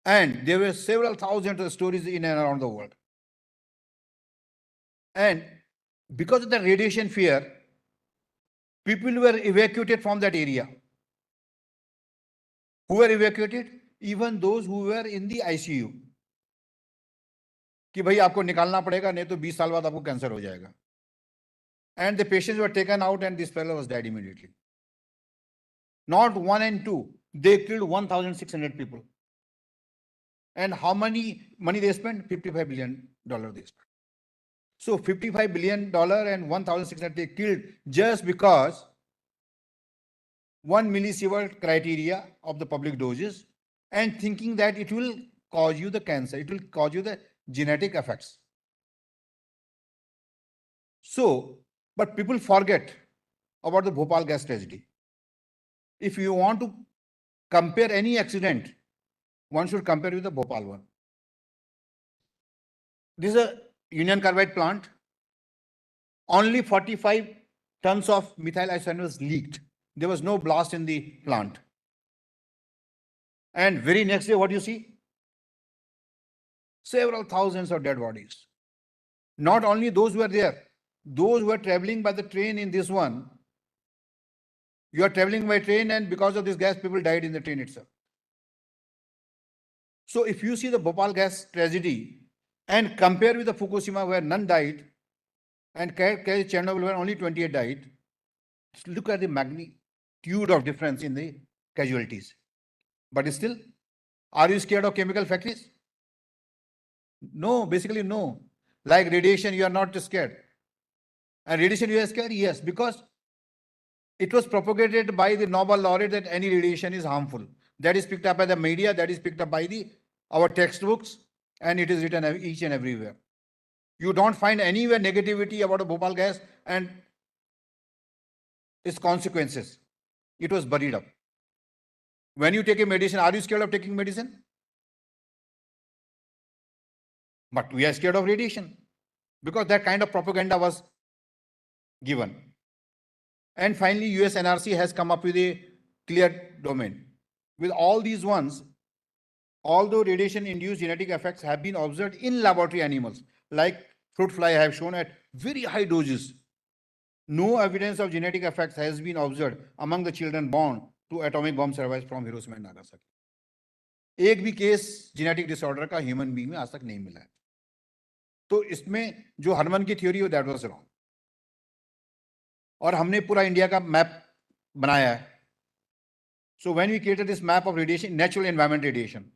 And there were several thousands of stories in and around the world. And because of the radiation fear, people were evacuated from that area. Who were evacuated? Even those who were in the ICU. कि भाई आपको निकालना पड़ेगा, नहीं तो 20 साल बाद आपको कैंसर हो जाएगा. And the patients were taken out and this fellow was died immediately. Not 1 and 2. They killed 1,600 people. And how many money they spent? $55 billion they spent. So $55 billion and 1,600 they killed just because 1 millisievert criteria of the public doses and thinking that it will cause you the cancer, it will cause you the genetic effects. So, but people forget about the Bhopal gas tragedy. If you want to compare any accident, one should compare with the Bhopal one. This is a Union Carbide plant. Only 45 tons of methyl isocyanate was leaked. There was no blast in the plant. And very next day, what do you see? Several thousands of dead bodies. Not only those who were there, those who were traveling by the train in this one. You are traveling by train and because of this gas, people died in the train itself. So if you see the Bhopal gas tragedy and compare with the Fukushima where none died and Chernobyl where only 28 died, look at the magnitude of difference in the casualties. But still, are you scared of chemical factories? No, basically no. Like radiation, you are not scared. And radiation, you are scared? Yes, because it was propagated by the Nobel laureate that any radiation is harmful. That is picked up by the media, that is picked up by our textbooks, and it is written each and everywhere. You don't find anywhere negativity about a Bhopal gas and its consequences. It was buried up. When you take a medicine, are you scared of taking medicine? But we are scared of radiation because that kind of propaganda was given. And finally, US NRC has come up with a clear domain. With all these ones, although radiation-induced genetic effects have been observed in laboratory animals, like fruit fly have shown at very high doses, no evidence of genetic effects has been observed among the children born to atomic bomb survivors from Hiroshima and Nagasaki. एक भी case genetic disorder का human being में आज तक नहीं मिला है. तो इसमें जो हरमन की थ्योरी हो दैट वाज रॉन्ग. और हमने पूरा इंडिया का मैप बनाया है. So when we created this map of radiation, natural environment radiation,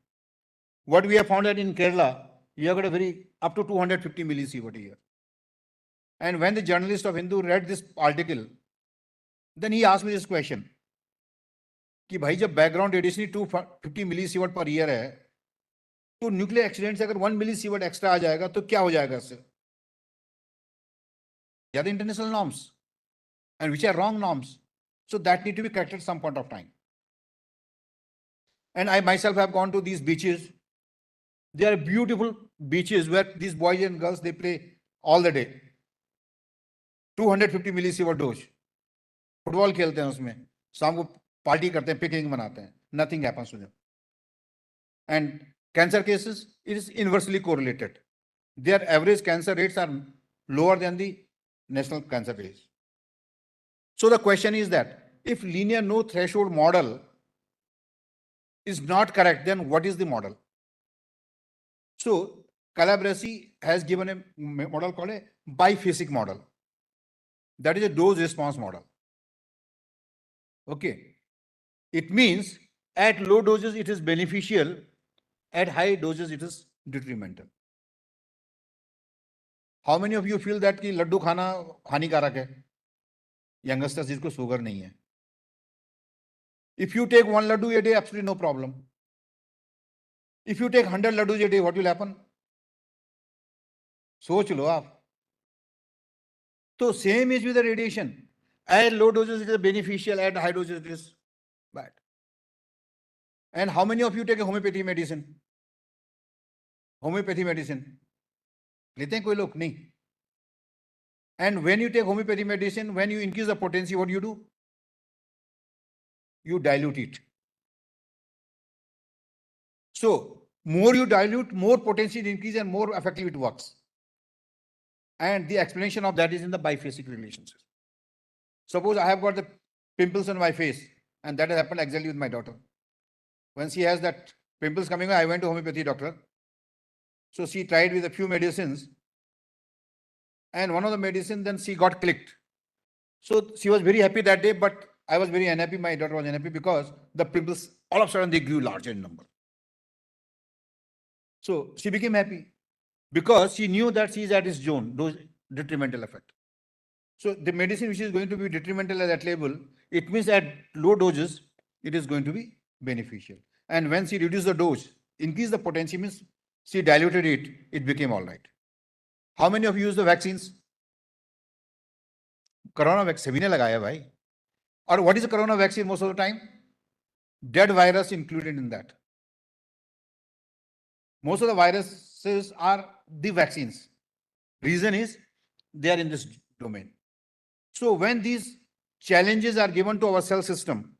what we have found that in Kerala, you have got a very up to 250 millisievert a year. And when the journalist of Hindu read this article, then he asked me this question कि भाई जब background radiation 250 millisievert per year है तो nuclear accident से अगर 1 millisievert extra आ जाएगा तो क्या हो जाएगा इससे? या the international norms and which are wrong norms, so that need to be corrected some point of time. And I myself have gone to these beaches. They are beautiful beaches where these boys and girls, they play all the day. 250 millisievert dose. Football खेलते हैं उसमें, शाम को party करते हैं, picnic मनाते हैं. Nothing happens to them. And cancer cases, it is inversely correlated. Their average cancer rates are lower than the national cancer rates. So the question is that if linear no threshold model is not correct, then what is the model? So Calabresi has given a model called a biphasic model. That is a dose response model. Okay. It means at low doses it is beneficial, at high doses it is detrimental. How many of you feel that कि लड्डू खाना हानिकारक है? Youngsters जिसको sugar नहीं है. If you take 1 laddu a day, absolutely no problem. If you take 100 laddus a day, what will happen? सोच लो आप. तो same is with the radiation. At low doses it is beneficial, at high doses it is bad. And how many of you take a homeopathy medicine? Homeopathy medicine. लेते हैं कोई लोग? नहीं. And when you take homeopathy medicine, when you increase the potency, what do you do? You dilute it. So more you dilute, more potency it increases and more effective it works. And the explanation of that is in the biphasic relationship. Suppose I have got the pimples on my face, and that has happened exactly with my daughter. When she has that pimples coming, I went to homeopathy doctor. So she tried with a few medicines, and one of the medicine then she got clicked. So she was very happy that day, but I was very unhappy. My daughter was unhappy because the pimples all of a sudden they grew larger in number. So she became happy because she knew that she is at its zone, those detrimental effect. So the medicine which is going to be detrimental at that level, it means at low doses, it is going to be beneficial. And when she reduced the dose, increase the potency means she diluted it, it became all right. How many of you use the vaccines? Corona vaccine, सभी ने लगाया भाई. Or what is a corona vaccine most of the time? Dead virus included in that. Most of the viruses are the vaccines. Reason is they are in this domain. So when these challenges are given to our cell system,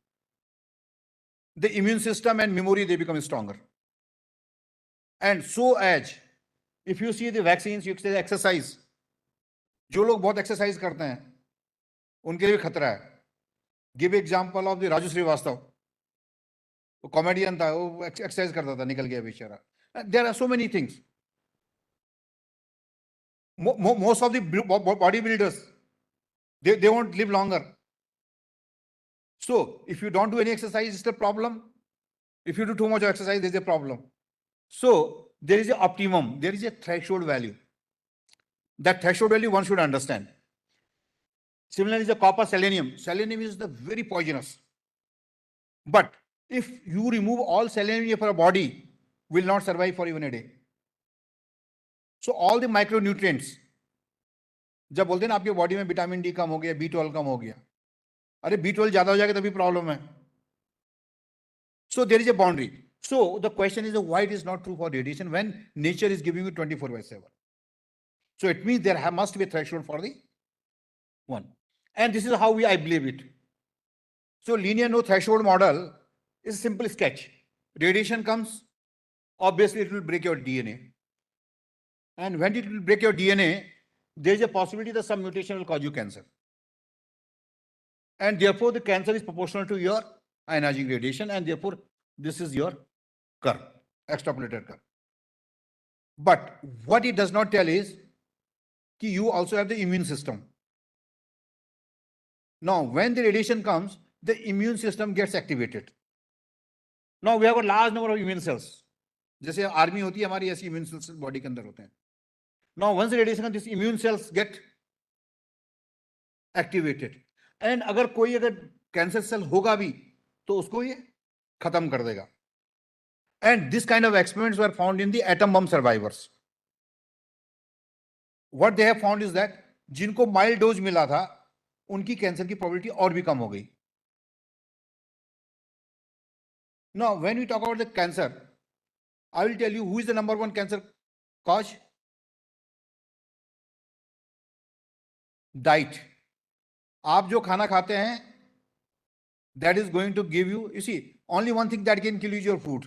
the immune system and memory, they become stronger. And so as if you see the vaccines, you say exercise. जो लोग बहुत exercise करते हैं उनके लिए भी खतरा है. Give example of the Raju Srivastava. वो कॉमेडियन था, वो एक्सरसाइज करता था, निकल गया बेचारा. There are so many things. Most of the bodybuilders, they won't live longer. So if you don't do any exercise, it's a problem. If you do too much exercise, there's a problem. So there is an optimum, there is a threshold value. That threshold value one should understand. Similarly, the copper selenium. Selenium is the very poisonous. But if you remove all selenium from a body, will not survive for even a day. So all the micronutrients, जब बोलते हैं ना आपके body में vitamin D कम हो गया, B12 कम हो गया, अरे B12 ज्यादा हो जाएगा तभी प्रॉब्लम है. So there is a boundary. So the question is why it is not true for radiation when nature is giving you 24/7. So it means there must be a threshold for the one. And this is how I believe it. So linear no threshold model is a simple sketch. Radiation comes, obviously it will break your DNA. And when it will break your DNA, there is a possibility that some mutation will cause you cancer. And therefore, the cancer is proportional to your ionizing radiation, and therefore, this is your curve, extrapolated curve. But what it does not tell is that you also have the immune system. Now, when the radiation comes, the immune system gets activated. Now, we have a large number of immune cells. जैसे army होती है हमारी, ऐसी immune cells body के अंदर होते हैं. Now, once the radiation comes, these immune cells get activated. And अगर कोई अगर कैंसर सेल होगा भी तो उसको ये खत्म कर देगा. And this kind of experiments were found in the atom bomb survivors. What they have found is that जिनको mild dose मिला था उनकी कैंसर की probability और भी कम हो गई. Now, when we talk about the cancer, I will tell you who is the number one cancer cause. Diet. आप जो खाना खाते हैं, that is going to give you see, only one thing that can kill you is your food.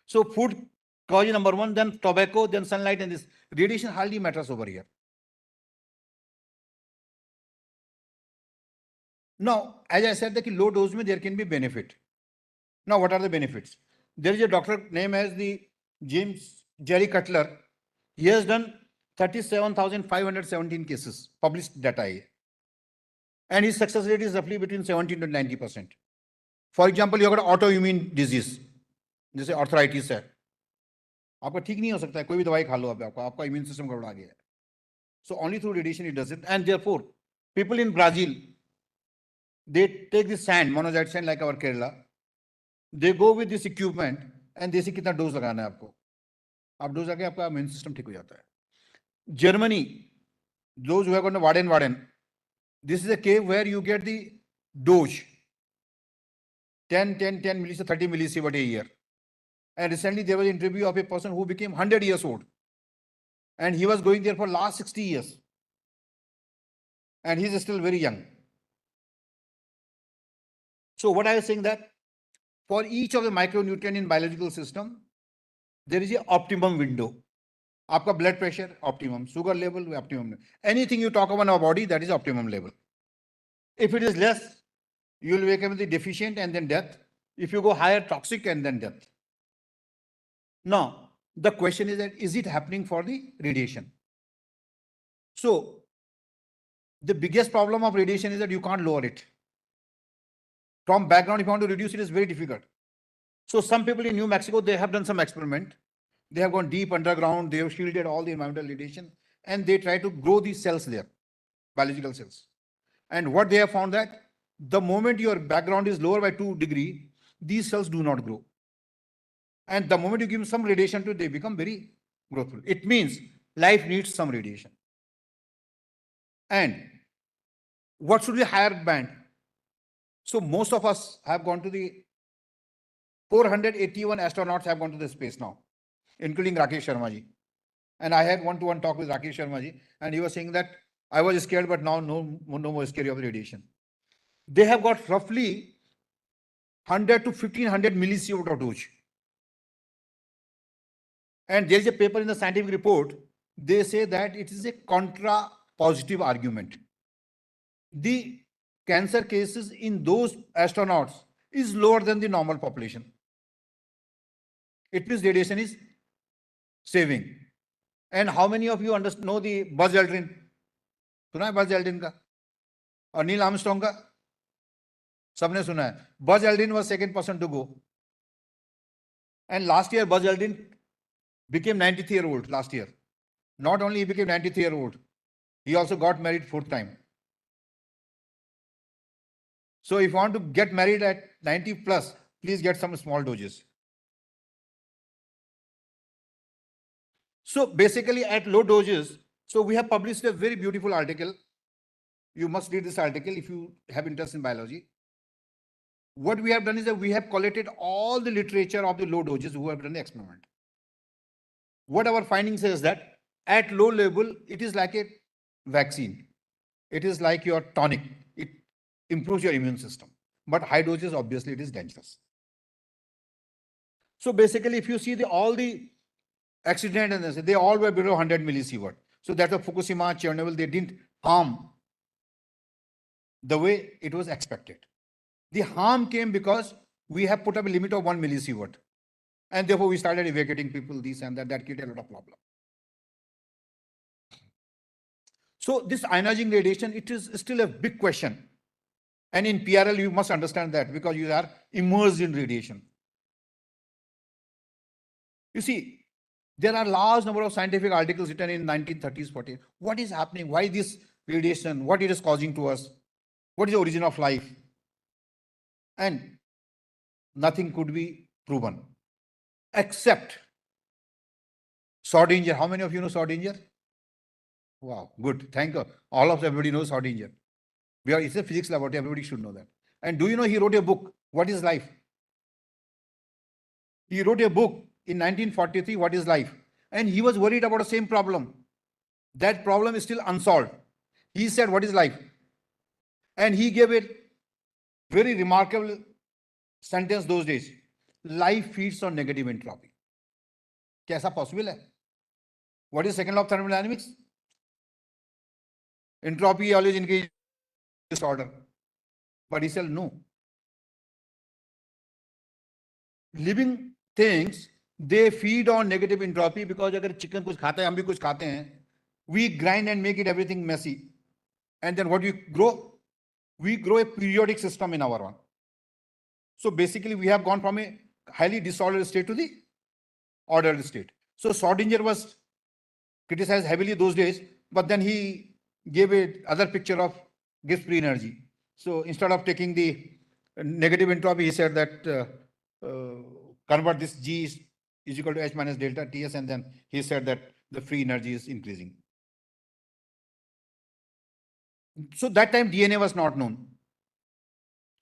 So food cause number one, then tobacco, then sunlight, and this radiation hardly matters over here. Now, as I said, that low dose mein there can be benefit. Now, what are the benefits? There is a doctor named as the James Jerry Cutler. He has done 37,517 cases, published data. And his success rate is roughly between 70 to 90%. For example, you have got autoimmune disease, जैसे arthritis है. आपका ठीक नहीं हो सकता है, कोई भी दवाई खा लो आपका immune system गड़बड़ा गया है. So only through radiation it does it. And therefore, people in Brazil, they take this sand, monazite sand like our Kerala. They go with this equipment and they see कितना dose लगाना है आपको. आप dose आके आपका immune system ठीक हो जाता है. Germany, those who have got Waden, this is a cave where you get the dose 10 millisieverts, 30 millisieverts a year. And recently there was an interview of a person who became 100 years old. And he was going there for last 60 years. And he's still very young. So what I was saying that for each of the micronutrient in biological system, there is an optimum window. Aapka blood pressure, optimum. Sugar level, optimum. Anything you talk about in our body, that is optimum level. If it is less, you will become the deficient and then death. If you go higher, toxic and then death. Now, the question is that, is it happening for the radiation? So, the biggest problem of radiation is that you can't lower it. From background, if you want to reduce it, it's very difficult. So, some people in New Mexico, they have done some experiment. They have gone deep underground, they have shielded all the environmental radiation, and they try to grow these cells there, biological cells. And what they have found that the moment your background is lower by 2 degrees, these cells do not grow. And the moment you give them some radiation to it, they become very growthful. It means life needs some radiation. And what should be higher band? So most of us have gone to the 481 astronauts have gone to the space now, including Rakesh Sharma ji. And I had one-to-one talk with Rakesh Sharma ji, and he was saying that I was scared, but now no more scary of the radiation. They have got roughly 100 to 1500 millisievert of dose. And there is a paper in the scientific report, they say that it is a contra-positive argument. The cancer cases in those astronauts is lower than the normal population. It means radiation is saving. And how many of you know the Buzz Aldrin? सुना है Buzz Aldrin का? और Neil Armstrong का? सबने सुना है. Buzz Aldrin was second person to go. And last year Buzz Aldrin became 93-year-old last year. Not only he became 93-year-old, he also got married 4th time. So if you want to get married at 90 plus, please get some small doses. So basically at low doses, so we have published a very beautiful article. You must read this article if you have interest in biology. What we have done is that we have collected all the literature of the low doses who have done the experiment. What our finding says that at low level, it is like a vaccine. It is like your tonic. It improves your immune system. But high doses, obviously, it is dangerous. So basically, if you see all the accident and they all were below 100 millisievert. So that of Fukushima, Chernobyl, they didn't harm the way it was expected. The harm came because we have put up a limit of 1 millisievert. And therefore, we started evacuating people, this and that. That created a lot of problem. So this ionizing radiation, it is still a big question. And in PRL, you must understand that because you are immersed in radiation. You see, there are large number of scientific articles written in 1930s, 40s. What is happening? Why this radiation? What it is causing to us? What is the origin of life? And nothing could be proven except Schrodinger. How many of you know Schrodinger? Wow, good. Thank you. All of everybody knows Schrodinger. It's a physics laboratory. Everybody should know that. And do you know he wrote a book? What is life? He wrote a book in 1943. What is life? And he was worried about the same problem. That problem is still unsolved. He said, what is life? And he gave a very remarkable sentence those days. Life feeds on negative entropy. Kaisa possible hai? What is second law of thermodynamics? Entropy always increases disorder. But he said, no. Living things, they feed on negative entropy because agar chicken kuch khata hai, hum bhi kuch khate hain, we grind and make it everything messy. And then what do you grow? We grow a periodic system in our one. So basically, we have gone from a highly disordered state to the ordered state. So Schrodinger was criticized heavily those days, but then he gave a other picture of Gibbs free energy. So instead of taking the negative entropy, he said that convert this G is equal to H minus delta Ts, and then he said that the free energy is increasing. So that time DNA was not known.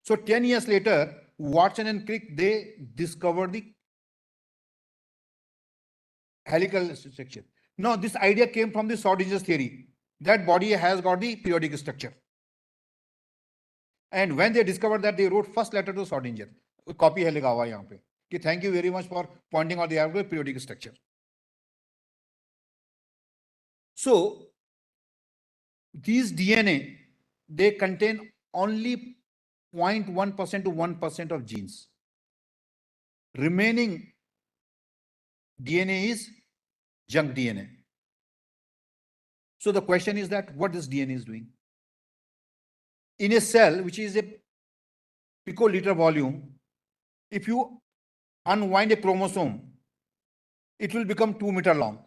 So 10 years later, Watson and Crick, they discovered the helical structure. Now, this idea came from the Schrodinger's theory. That body has got the periodic structure. And when they discovered that, they wrote first letter to Schrodinger. Copy hai lega hua yahan pe. Ki thank you very much for pointing out the periodic structure. So, these DNA, they contain only 0.1% to 1% of genes. Remaining DNA is junk DNA. So the question is that what this DNA is doing? In a cell, which is a picoliter volume, if you unwind a chromosome, it will become 2 meters long.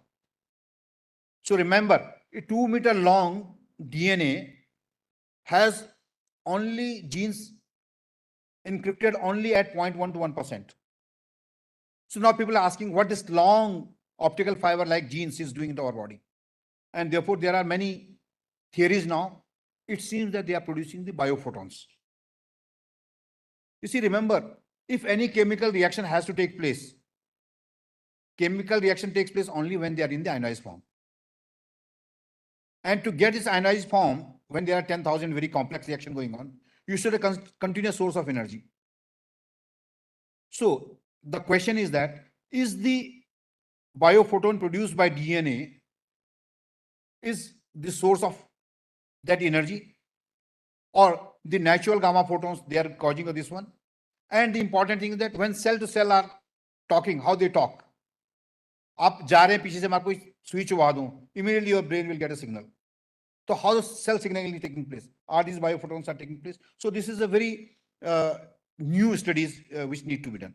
So remember, a 2 meter long DNA has only genes encrypted only at 0.1 to 1%. So now people are asking what this long optical fiber like genes is doing to our body. And therefore, there are many theories now. It seems that they are producing the biophotons. You see, remember, if any chemical reaction has to take place, chemical reaction takes place only when they are in the ionized form. And to get this ionized form, when there are 10,000 very complex reaction going on, you should have a continuous source of energy. So the question is that, is the biophoton produced by DNA is the source of that energy, or the natural gamma photons, they are causing this one? And the important thing is that when cell to cell are talking, how they talk. आप जा रहे हैं पीछे से मैं आपको switch हुआ दूं, immediately your brain will get a signal. So how the cell signaling is taking place? Are these biophotons are taking place? So this is a very new studies which need to be done.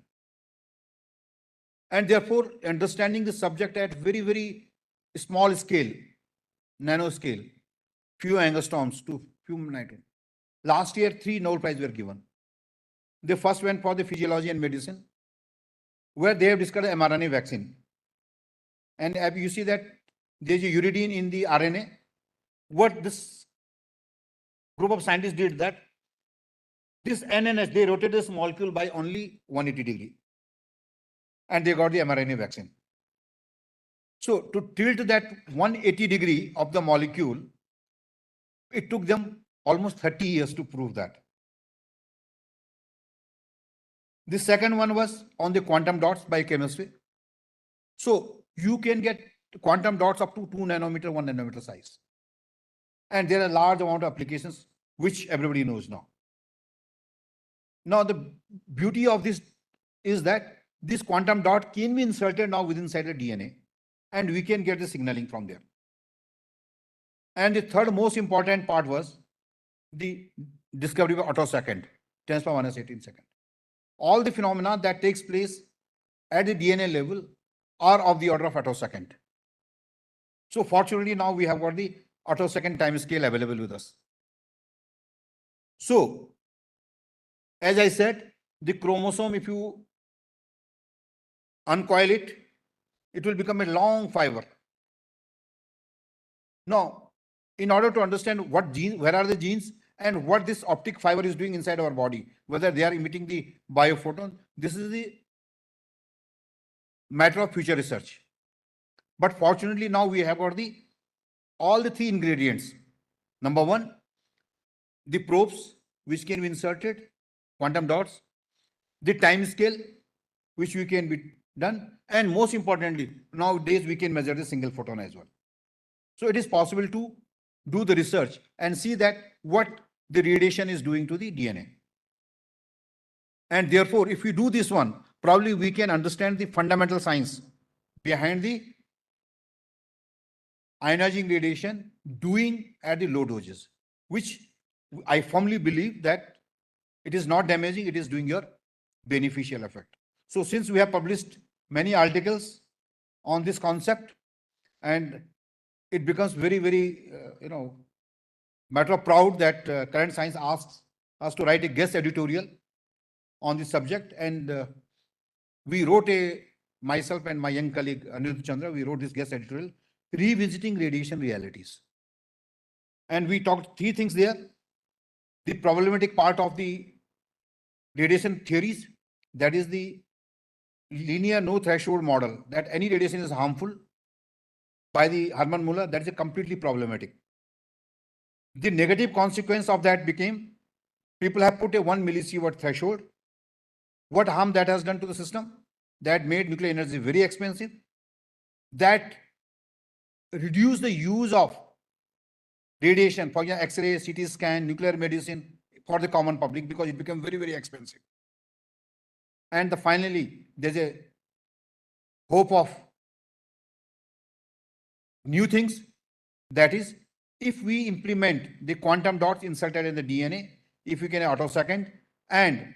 And therefore, understanding the subject at very, very small scale, nanoscale, few angstroms to few nanometers. Last year, 3 Nobel Prizes were given. The first went for the physiology and medicine, where they have discovered mRNA vaccine. And you see that there's a uridine in the RNA. What this group of scientists did that this NNH, they rotated this molecule by only 180 degree. And they got the mRNA vaccine. So to tilt that 180 degree of the molecule, it took them almost 30 years to prove that. The second one was on the quantum dots biochemistry. So you can get quantum dots up to 2 nanometer, 1 nanometer size. And there are a large amount of applications which everybody knows now. Now, the beauty of this is that this quantum dot can be inserted now within inside the DNA, and we can get the signaling from there. And the third most important part was the discovery of attosecond, 10 to the minus 18 second. All the phenomena that takes place at the DNA level are of the order of attosecond. So fortunately, now we have got the attosecond time scale available with us. So, as I said, the chromosome, if you uncoil it, it will become a long fiber. Now, in order to understand what genes, where are the genes, and what this optic fiber is doing inside our body, whether they are emitting the biophoton, this is the matter of future research. But fortunately, now we have got all the three ingredients. Number one, the probes which can be inserted, quantum dots, the time scale which we can be done, and most importantly, nowadays we can measure the single photon as well. So it is possible to do the research and see that what the radiation is doing to the DNA. And therefore, if we do this one, probably we can understand the fundamental science behind the ionizing radiation doing at the low doses, which I firmly believe that it is not damaging, it is doing your beneficial effect. So since we have published many articles on this concept, and it becomes very, very, matter of proud that current science asks us to write a guest editorial on this subject. And we wrote myself and my young colleague Anirudh Chandra, we wrote this guest editorial, Revisiting Radiation Realities. And we talked three things there. The problematic part of the radiation theories, that is the linear no threshold model, that any radiation is harmful by the Hermann Muller, that is a completely problematic. The negative consequence of that became people have put a 1 millisievert threshold. What harm that has done to the system? That made nuclear energy very expensive. That reduced the use of radiation for X-ray, CT scan, nuclear medicine for the common public because it became very, very expensive. And finally, there's a hope of new things. That is, if we implement the quantum dots inserted in the DNA, if we can attosecond, and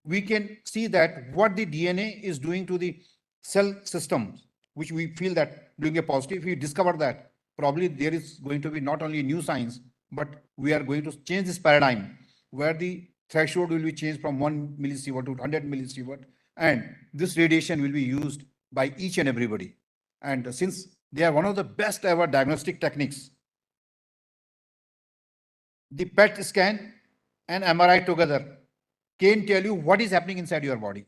we can see that what the DNA is doing to the cell systems, which we feel that doing a positive, if we discover that, probably there is going to be not only new science, but we are going to change this paradigm where the threshold will be changed from 1 millisievert to 100 millisievert, and this radiation will be used by each and everybody. And since they are one of the best ever diagnostic techniques, the PET scan and MRI together can tell you what is happening inside your body.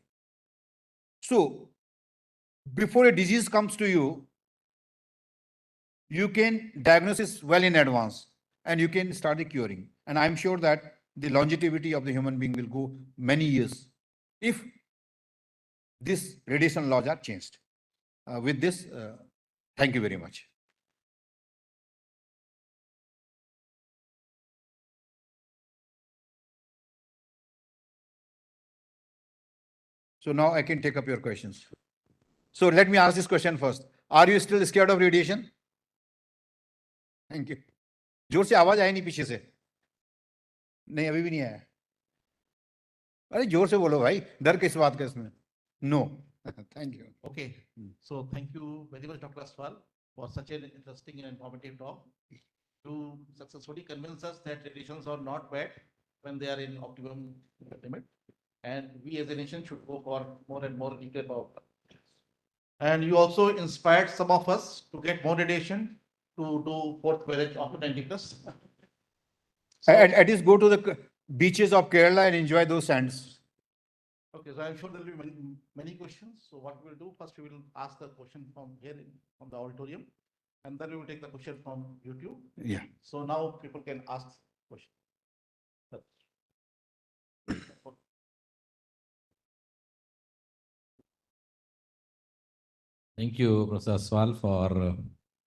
So before a disease comes to you, you can diagnose it well in advance and you can start the curing. And I'm sure that the longevity of the human being will go many years if these radiation laws are changed. With this, thank you very much. So now I can take up your questions. So let me ask this question first. Are you still scared of radiation? Thank you. जोर से आवाज आई नहीं पीछे से. नहीं, अभी भी नहीं आया. अरे जोर से बोलो भाई, डर किस बात का इसमें? No. Thank you. Okay. So thank you very much, Dr. Aswal, for such an interesting and informative talk. To successfully convince us that radiations are not bad when they are in optimum limit. And we as a nation should go for more and more nuclear power plants. And you also inspired some of us to get more radiation to do fourth marriage after 90 plus. So, At least go to the beaches of Kerala and enjoy those sands. okay, so I'm sure there will be many questions. So what we'll do first, we will ask the question from here from the auditorium, and then we will take the question from YouTube. Yeah. So now people can ask questions. Thank you, Professor Aswal, for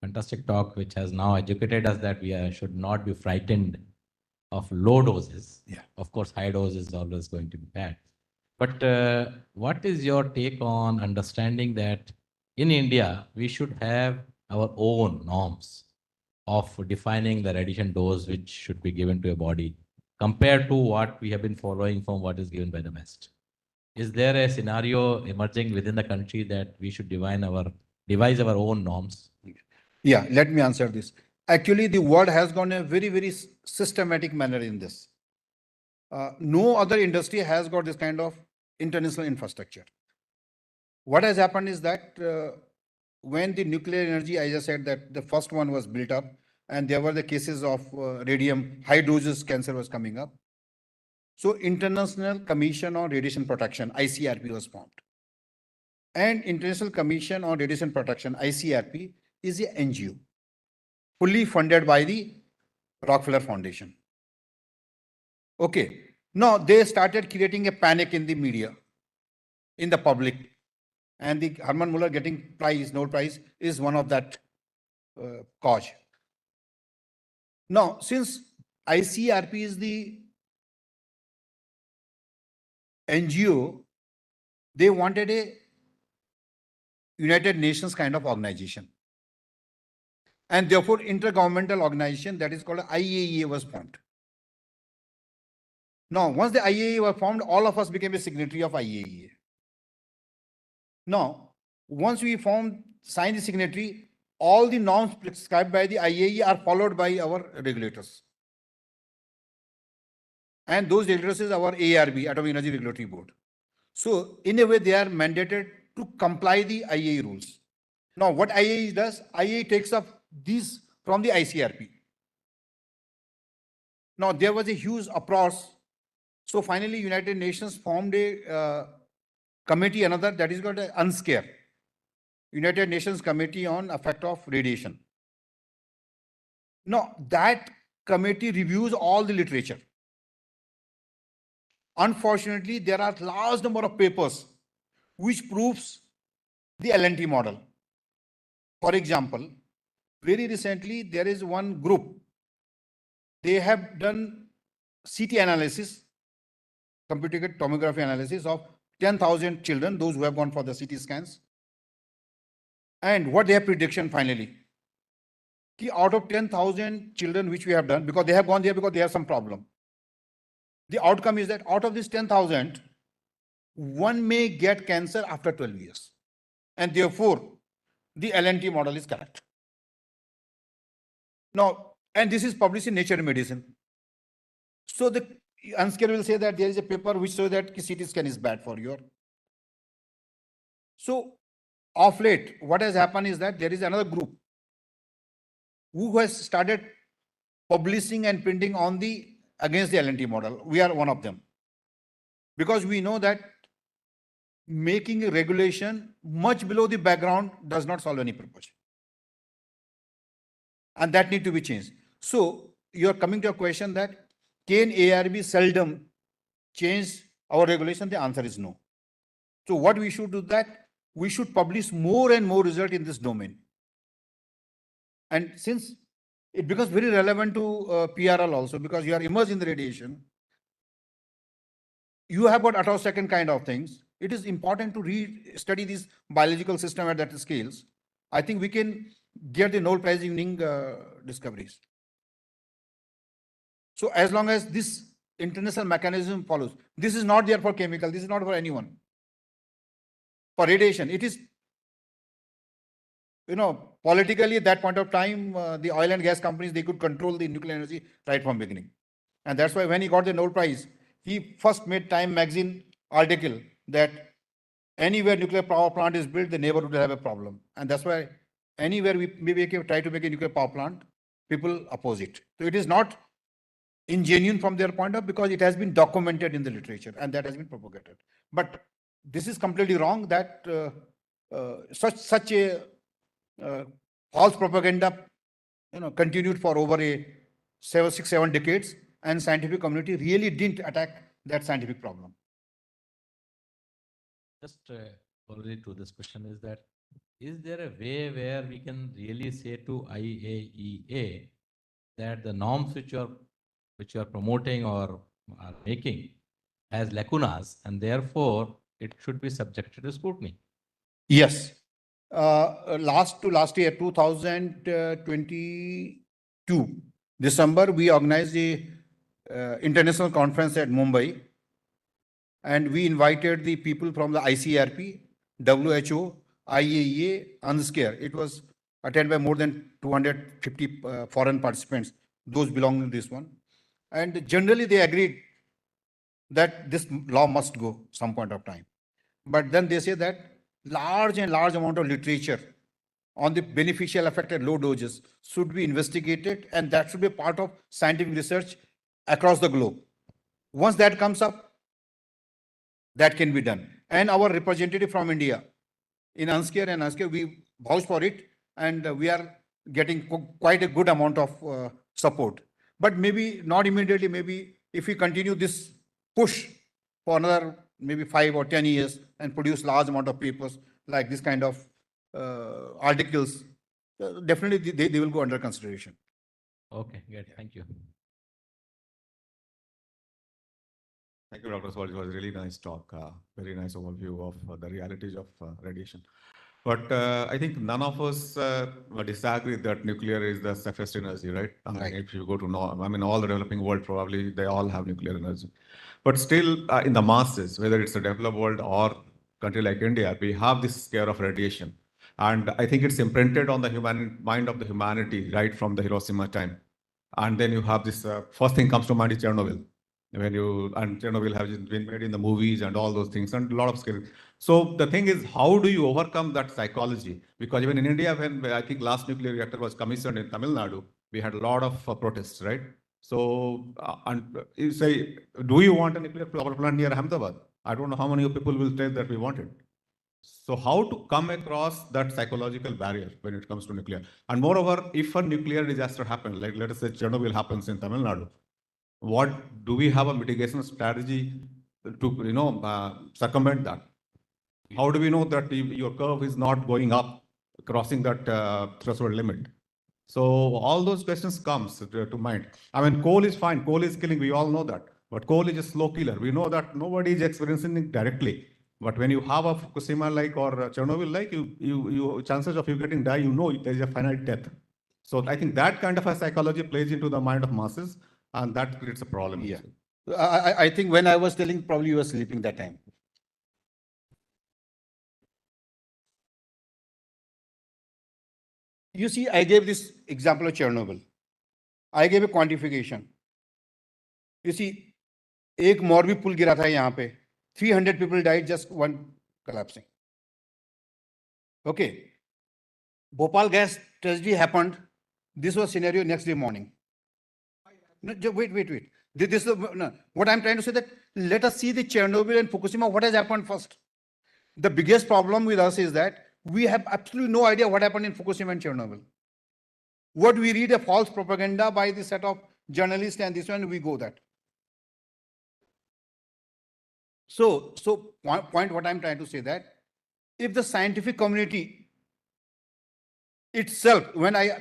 fantastic talk, which has now educated us that we should not be frightened of low doses. Yeah. Of course, high dose is always going to be bad. But what is your take on understanding that in India, we should have our own norms of defining the radiation dose which should be given to a body compared to what we have been following from what is given by the West? Is there a scenario emerging within the country that we should devise our own norms? Yeah, let me answer this. Actually, the world has gone a very, very systematic manner in this. No other industry has got this kind of international infrastructure. What has happened is that when the nuclear energy, I just said that the first one was built up, and there were the cases of radium, high doses cancer was coming up. So International Commission on Radiation Protection, ICRP, was formed. And International Commission on Radiation Protection, ICRP, is a NGO, fully funded by the Rockefeller Foundation. Okay. Now they started creating a panic in the media, in the public. And the Herman Muller getting Nobel Prize is one of that cause. Now, since ICRP is the NGO, they wanted a United Nations kind of organization. And therefore, intergovernmental organization that is called IAEA was formed. Now, once the IAEA was formed, all of us became a signatory of IAEA. Now, once we signed the signatory, all the norms prescribed by the IAEA are followed by our regulators. And those regulators is our ARB, Atomic Energy Regulatory Board. So, in a way, they are mandated to comply the IAEA rules. Now, what IAEA does, IAEA takes up these from the ICRP. Now, there was a huge uproar. So, finally, United Nations formed a committee, another that is called UNSCARE, United Nations Committee on Effect of Radiation. Now, that committee reviews all the literature. Unfortunately, there are large number of papers which proves the LNT model. For example, very recently, there is one group. They have done CT analysis, computed tomography analysis of 10,000 children, those who have gone for the CT scans. And what their prediction finally? Out of 10,000 children which we have done, because they have gone there because they have some problem. The outcome is that out of this 10,000, one may get cancer after 12 years. And therefore, the LNT model is correct. Now, and this is published in Nature Medicine. So the UNSCARE will say that there is a paper which shows that CT scan is bad for your. So of late, what has happened is that there is another group who has started publishing and printing on against the LNT model. We are one of them. Because we know that making a regulation much below the background does not solve any purpose. And that need to be changed. So you're coming to a question that can ARB seldom change our regulation? The answer is no. So what we should do that? We should publish more and more result in this domain. And since it becomes very relevant to PRL also, because you are immersed in the radiation, you have got attosecond kind of things. It is important to study this biological system at that scales. I think we can get the Nobel Prize winning discoveries. So as long as this international mechanism follows, this is not there for chemical, this is not for anyone. For radiation, it is, politically at that point of time, the oil and gas companies, they could control the nuclear energy right from beginning. And that's why when he got the Nobel Prize, he first made Time magazine article that anywhere nuclear power plant is built, the neighborhood will have a problem. And that's why anywhere we maybe try to make a nuclear power plant, people oppose it. So it is not ingenuine from their point of view because it has been documented in the literature and that has been propagated. But this is completely wrong that such a false propaganda continued for over a 6, 7 decades, and scientific community really didn't attack that scientific problem. Just already to this question is that is there a way where we can really say to IAEA that the norms which you are promoting or are making has lacunas and therefore it should be subjected to scrutiny? Yes. Last year, 2022, December, we organized the international conference at Mumbai, and we invited the people from the ICRP, WHO, IAEA, UNSCARE. It was attended by more than 250 foreign participants, those belonging to this one. And generally, they agreed that this law must go some point of time. But then they say that large amount of literature on the beneficial effect at low doses should be investigated, and that should be part of scientific research across the globe. Once that comes up, that can be done. And our representative from India in UNSCARE and UNSCARE, we vouch for it, and we are getting quite a good amount of support. But maybe not immediately, maybe if we continue this push for another maybe 5 or 10 years and produce large amount of papers like this kind of articles, definitely they will go under consideration. Okay, good. Thank you. Thank you, Dr. Aswal. It was a really nice talk, very nice overview of the realities of radiation. But I think none of us disagree that nuclear is the safest energy, right? I mean, if you go to, all the developing world, probably they all have nuclear energy. But still, in the masses, whether it's a developed world or country like India, we have this scare of radiation. And I think it's imprinted on the mind of the humanity right from the Hiroshima time. And then you have this, first thing comes to mind is Chernobyl. And Chernobyl has been made in the movies and all those things and a lot of skills. So the thing is, how do you overcome that psychology? Because even in India, when I think last nuclear reactor was commissioned in Tamil Nadu, we had a lot of protests, right? So, and you say, do you want a nuclear power plant near Ahmedabad? I don't know how many people will say that we want it. So how to come across that psychological barrier when it comes to nuclear? And moreover, if a nuclear disaster happens, like let us say Chernobyl happens in Tamil Nadu, what do we have a mitigation strategy to circumvent that? How do we know that your curve is not going up, crossing that threshold limit? So all those questions comes to mind. I mean, coal is fine. Coal is killing. We all know that. But coal is a slow killer. We know that nobody is experiencing it directly. But when you have a Fukushima like or Chernobyl like, you chances of you getting die, there is a finite death. So I think that kind of a psychology plays into the mind of masses, and that creates a problem. Yeah. I think when I was telling, probably you were sleeping that time. You see, I gave this example of Chernobyl. I gave a quantification. You see, एक Moby पुल गिरा था यहाँ पे, 300 people died, just one collapsing. Okay. Bhopal gas tragedy happened. This was scenario next day morning. No, wait. This is what I'm trying to say, that let us see the Chernobyl and Fukushima, what has happened first. The biggest problem with us is that we have absolutely no idea what happened in Fukushima and Chernobyl. What we read a false propaganda by the set of journalists and this one, we go that. So point what I'm trying to say, that if the scientific community itself,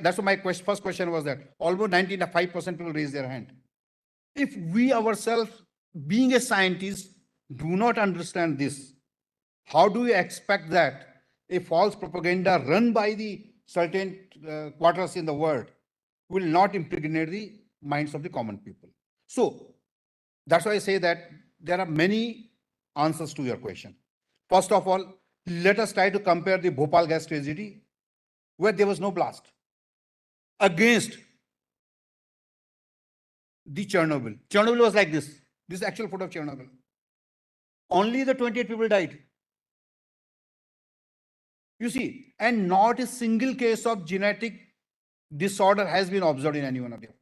that's what my first question was, that almost 95% people raise their hand. If we ourselves, being a scientist, do not understand this, how do we expect that a false propaganda run by the certain quarters in the world will not impregnate the minds of the common people? So that's why I say that there are many answers to your question. First of all, let us try to compare the Bhopal gas tragedy, where there was no blast, against the Chernobyl. Chernobyl was like this. This is actual photo of Chernobyl. Only the 28 people died. You see, and not a single case of genetic disorder has been observed in any one of them.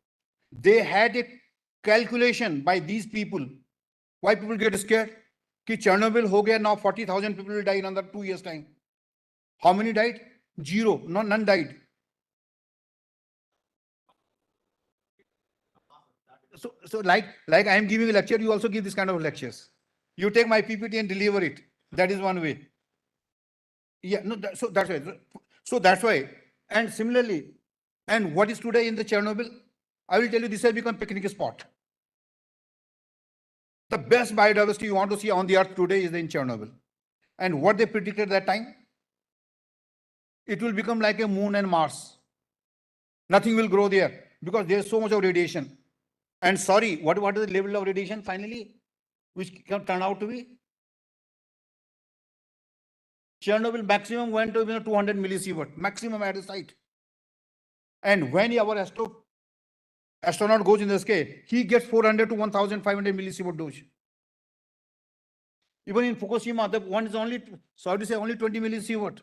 They had a calculation by these people. Why people get scared? Ki Chernobyl ho gaya, now 40,000 people will die in another 2 years' time. How many died? Zero. No, none died. So like I am giving a lecture, you also give this kind of lectures. You take my PPT and deliver it. That is one way. Yeah, no, so that's why. So that's why. And similarly, and what is today in the Chernobyl? I will tell you, this has become picnic spot. The best biodiversity you want to see on the earth today is in Chernobyl. And what they predicted that time? It will become like a moon and Mars. Nothing will grow there because there's so much of radiation. And sorry, what is the level of radiation finally, which can turn out to be? Chernobyl maximum went to 200 millisievert, maximum at the site. And when our astronaut goes in the sky, he gets 400 to 1,500 millisievert dose. Even in Fukushima, the one is only, sorry to say, only 20 millisievert.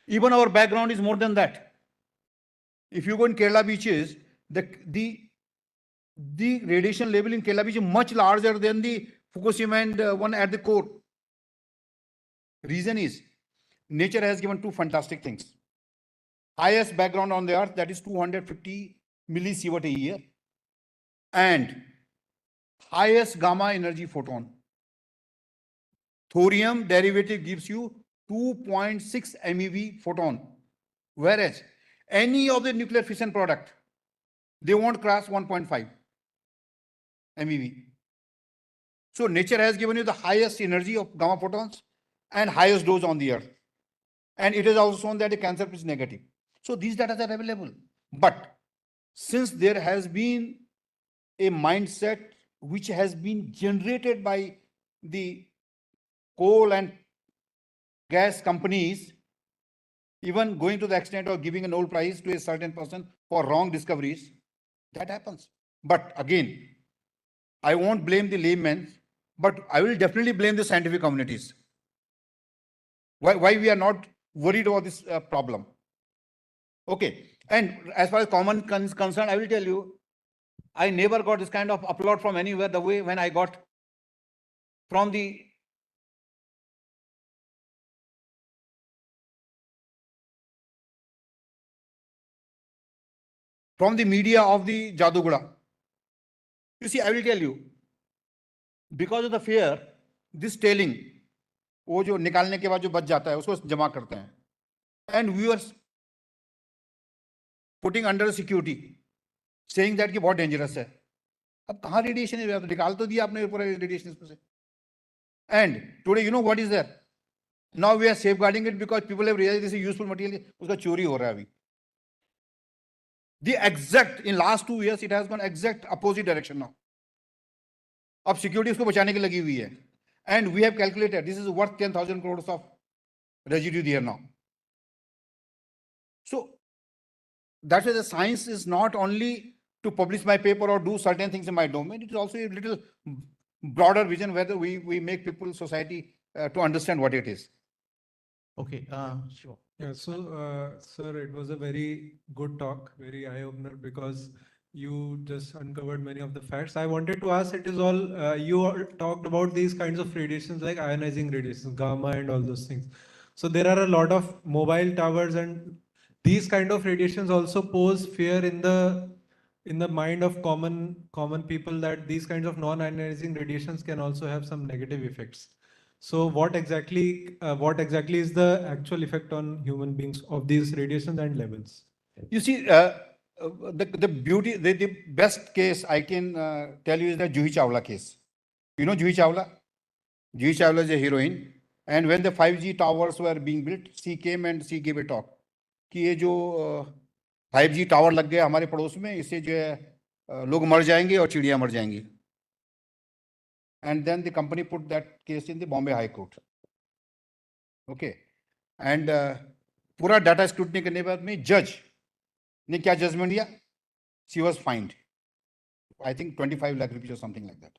Even our background is more than that. If you go in Kerala beaches, the radiation level in Kerala beach is much larger than the Fukushima and one at the core. Reason is, nature has given two fantastic things. Highest background on the earth, that is 250 millisievert a year, and highest gamma energy photon. Thorium derivative gives you 2.6 MeV photon, whereas any of the nuclear fission product, they won't cross 1.5 MeV. So nature has given you the highest energy of gamma photons and highest dose on the earth. And it is also shown that the cancer is negative. So these data are available. But since there has been a mindset which has been generated by the coal and gas companies, even going to the extent of giving a Nobel Prize to a certain person for wrong discoveries, that happens. But again, I won't blame the laymen, but I will definitely blame the scientific communities. Why we are not worried about this problem? Okay, and as far as common is concerned, I will tell you, I never got this kind of upload from anywhere the way when I got from the media of the Jadugura. You see, I will tell you, because of the fear, this tailing, वो जो निकालने के बाद जो बच जाता है उसको जमा करते हैं, and we were putting under security, saying that कि बहुत dangerous है. अब कहाँ रेडिएशन है? तो निकाल तो दिया आपने पूरा रेडिएशन इसमें से. And today, you know what is there? Now we are safeguarding it because people have realized this is useful material. उसका चोरी हो रहा है अभी. The exact, in last 2 years, it has gone exact opposite direction now. अब security उसको बचाने की लगी हुई है. And we have calculated this is worth 10,000 crores of residue there now. So that's why the science is not only to publish my paper or do certain things in my domain. It is also a little broader vision whether we make people, society to understand what it is. Okay, sure. Yeah, so, sir, it was a very good talk, very eye-opener because you just uncovered many of the facts. I wanted to ask, it is all, you all talked about these kinds of radiations like ionizing radiations, gamma and all those things. So there are a lot of mobile towers and these kind of radiations also pose fear in the mind of common people that these kinds of non-ionizing radiations can also have some negative effects. So what exactly is the actual effect on human beings of these radiations and levels? You see, the beauty, the best case I can tell you is the Juhi Chawla case. You know Juhi Chawla? Juhi Chawla is a heroine. And when the 5G towers were being built, she came and she gave a talk. कि ये जो 5G tower लग गया हमारे पड़ोस में, इससे जो है लोग मर जाएंगे और चिड़िया मर जाएंगी. And then the company put that case in the Bombay High Court. Okay. And पूरा डाटा स्क्रूटनी करने के बाद में जज ने क्या जजमेंट दिया? She was fined, I think 25 lakh rupees or something like that.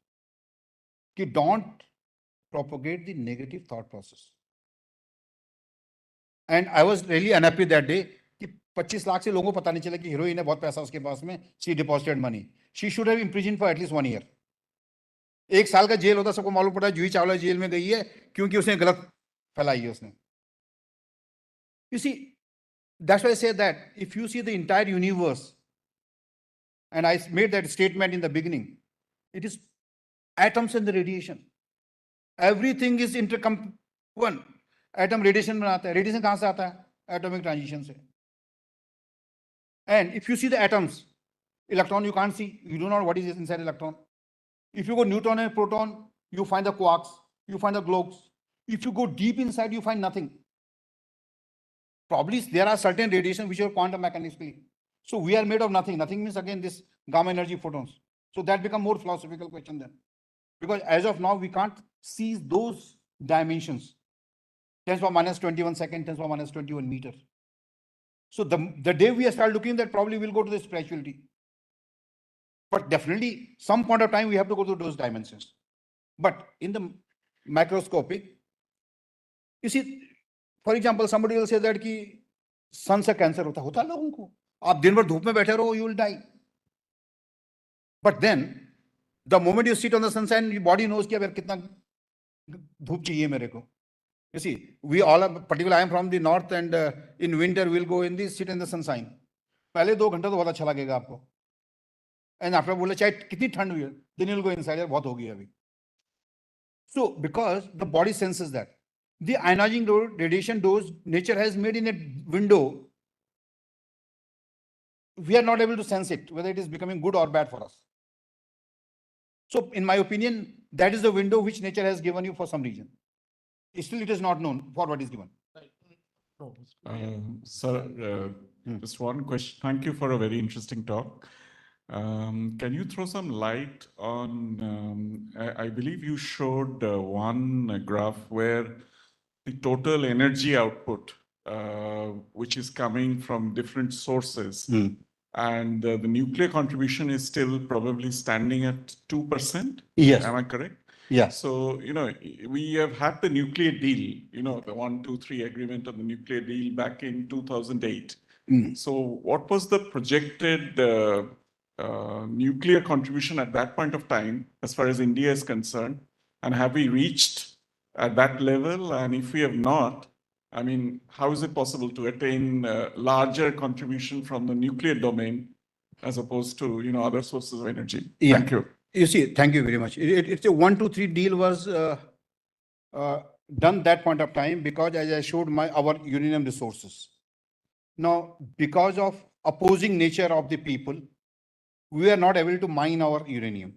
कि don't propagate the negative thought process. And I was really unhappy that day कि 25 लाख से लोगों को पता नहीं चला कि हीरोइन है, बहुत पैसा उसके पास में, she deposited money. She should have imprisoned for at least 1 year. 1 साल का जेल होता, सबको मालूम पड़ा जूही चावला जेल में गई है क्योंकि उसने गलत फैलाई है उसने. You see, that's why I say that if you see the entire universe, and I made that statement in the beginning, it is atoms and the radiation. Everything is one. Atom radiation बनाता है. Radiation कहाँ से आता है? Atomic transition से. And if you see the atoms, electron you can't see, you do not know what is inside electron. If you go neutron and proton, you find the quarks, you find the gluons. If you go deep inside, you find nothing. Probably there are certain radiation which are quantum mechanically. So we are made of nothing. Nothing means again this gamma energy photons. So that become more philosophical question then. Because as of now, we can't see those dimensions. 10 to the minus 21 second, 10 to the minus 21 meter. So the day we start looking that, probably we'll go to the spirituality. But definitely some point of time we have to go to those dimensions. But in the macroscopic, you see, for example, somebody will say that ki sun se cancer hota है लोगों को. आप दिन भर धूप में बैठे रहो, you will die. But then the moment you sit on the sunshine, your body knows कि अब कितना धूप चाहिए मेरे को. You see, we all are, particularly I am from the north, and in winter we'll go in the sit in the sunshine. पहले 2 घंटा तो बहुत अच्छा लगेगा आपको. And after बोले चाहे कितनी ठंड हुई है, then you'll go inside, यार बहुत हो गई अभी. So because the body senses that. The ionizing radiation dose nature has made in a window, we are not able to sense it, whether it is becoming good or bad for us. So in my opinion, that is the window which nature has given you for some reason. Still, it is not known for what is given. Sir, just one question. Thank you for a very interesting talk. Can you throw some light on, I believe you showed one graph where the total energy output, which is coming from different sources, and the nuclear contribution is still probably standing at 2%. Yes. Am I correct? Yeah. So, we have had the nuclear deal, the 1, 2, 3 agreement on the nuclear deal back in 2008. So what was the projected nuclear contribution at that point of time, as far as India is concerned? And have we reached at that level? And if we have not, I mean, how is it possible to attain larger contribution from the nuclear domain as opposed to, other sources of energy? Yeah. Thank you. You see, thank you very much. It's a 1, 2, 3 deal was done that point of time because, as I showed, our uranium resources. Now, because of opposing nature of the people, we are not able to mine our uranium.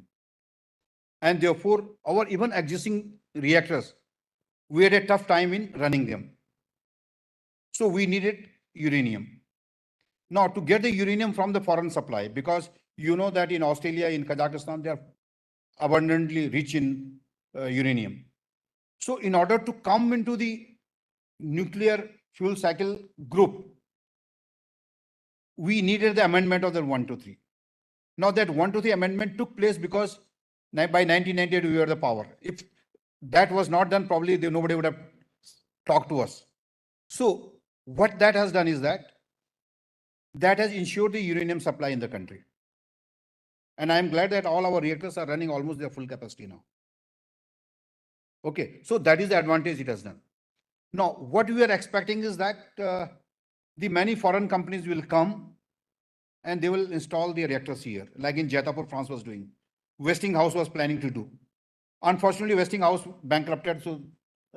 And therefore, our even existing reactors, we had a tough time in running them. So we needed uranium. Now, to get the uranium from the foreign supply, because you know that in Australia, in Kazakhstan, they are abundantly rich in uranium. So in order to come into the nuclear fuel cycle group, we needed the amendment of the 123. Now that 123 amendment took place because by 1998 we were the power. If that was not done, probably nobody would have talked to us. So what that has done is that has ensured the uranium supply in the country. And I'm glad that all our reactors are running almost their full capacity now. Okay, so that is the advantage it has done. Now, what we are expecting is that the many foreign companies will come and they will install the reactors here, like in Jaitapur, France was doing. Westinghouse was planning to do. Unfortunately, Westinghouse bankrupted, so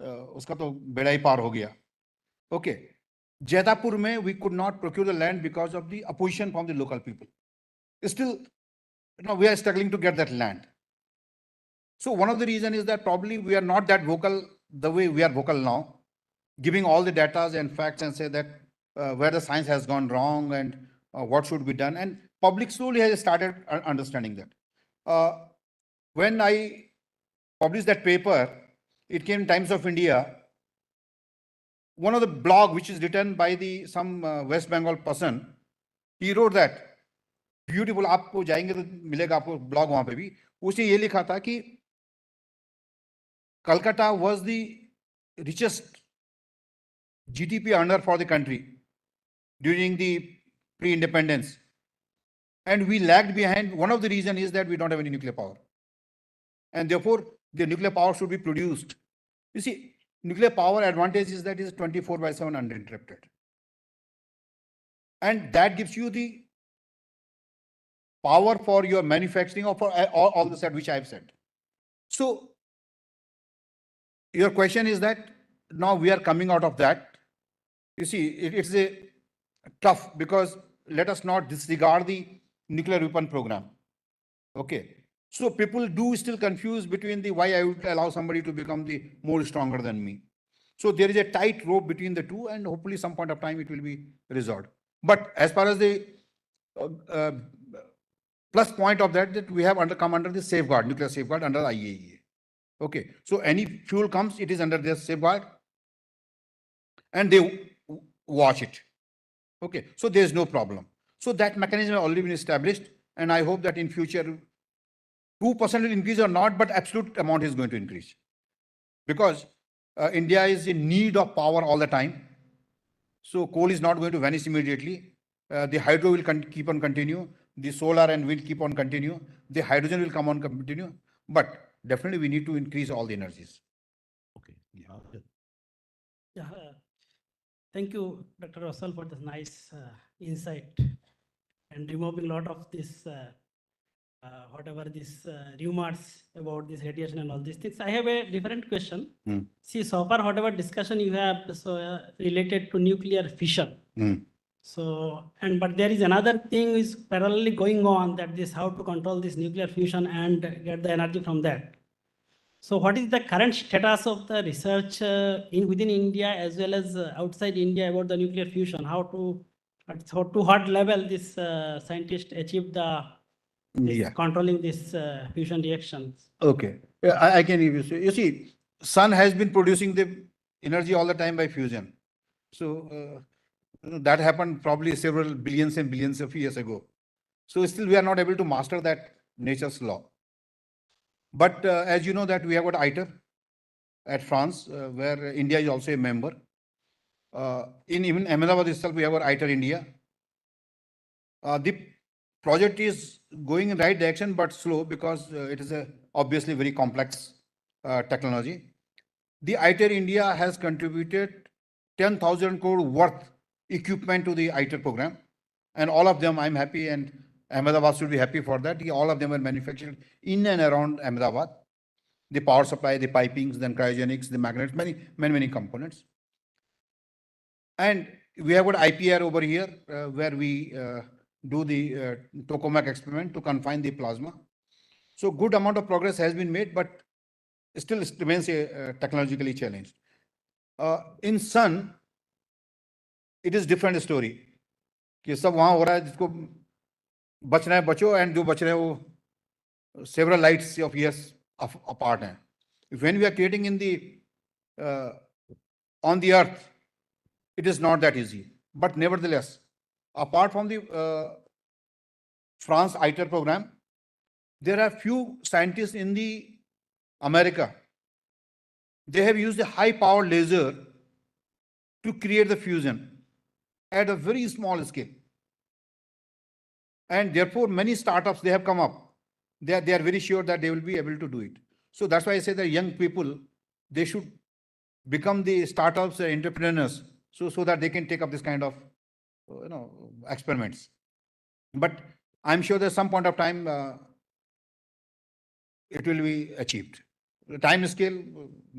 uska to beda hi par ho gaya. Okay, Jaitapur mein we could not procure the land because of the opposition from the local people. Still, we are struggling to get that land. So one of the reasons is that probably we are not that vocal the way we are vocal now, giving all the data and facts and say that where the science has gone wrong and what should be done. And public slowly has started understanding that. When I published that paper, it came in Times of India. One of the blog which is written by some West Bengal person, he wrote that beautiful. आपको जाएंगे तो मिलेगा आपको blog वहाँ पे भी. उसने ये लिखा था कि Calcutta was the richest GDP earner for the country during the pre-independence. And we lagged behind. One of the reasons is that we don't have any nuclear power. And therefore, the nuclear power should be produced. You see, nuclear power advantage is that it is 24/7 uninterrupted. And that gives you the power for your manufacturing or for all the set which I have said. So, your question is that now we are coming out of that. You see, it's a tough, because let us not disregard the nuclear weapon program. Okay. So people do still confuse between the why I would allow somebody to become the more stronger than me. So there is a tight rope between the two, and hopefully some point of time it will be resolved. But as far as the uh, uh, plus point of that, that we have come under the safeguard, nuclear safeguard under IAEA. Okay. So any fuel comes, it is under their safeguard, and they watch it. Okay. So there is no problem. So that mechanism has already been established, and I hope that in future 2% will increase or not, but absolute amount is going to increase, because India is in need of power all the time. So coal is not going to vanish immediately. The hydro will keep on continue. The solar and wind keep on continue. The hydrogen will come on continue. But definitely we need to increase all the energies. Okay. Yeah, thank you, Dr. Aswal, for this nice insight and removing a lot of this, whatever these rumors about this radiation and all these things. I have a different question. See, so far, whatever discussion you have related to nuclear fission. So, but there is another thing is parallelly going on, that this how to control this nuclear fusion and get the energy from that. So what is the current status of the research within India as well as outside India about the nuclear fusion? How to what level this scientists achieve the controlling this fusion reactions? Okay. Yeah, I can give you. You see, sun has been producing the energy all the time by fusion. So that happened probably several billions and billions of years ago. So still we are not able to master that nature's law. But as you know that we have got ITER at France, where India is also a member. In even Ahmedabad itself, we have got ITER India. The project is going in right direction, but slow, because it is a obviously very complex technology. The ITER India has contributed 10,000 crore worth equipment to the ITER program, and all of them, I'm happy, and Ahmedabad should be happy for that. All of them are manufactured in and around Ahmedabad. The power supply, the pipings, then cryogenics, the magnets, many components. And we have got IPR over here, where we do the tokamak experiment to confine the plasma. So good amount of progress has been made, but still remains technologically challenged. In sun, it is different story. कि सब वहाँ हो रहा है, जिसको बचना है बचो, and जो बच रहे हैं वो several lights of years apart हैं. When we are creating in the on the earth, it is not that easy. But nevertheless, apart from the France ITER program, there are few scientists in the America. They have used a high power laser to create the fusion at a very small scale. And therefore, many startups, they have come up. They are very sure that they will be able to do it. So that's why I say that young people, they should become the startups and entrepreneurs, so that they can take up this kind of experiments. But I'm sure there's some point of time it will be achieved. The time scale,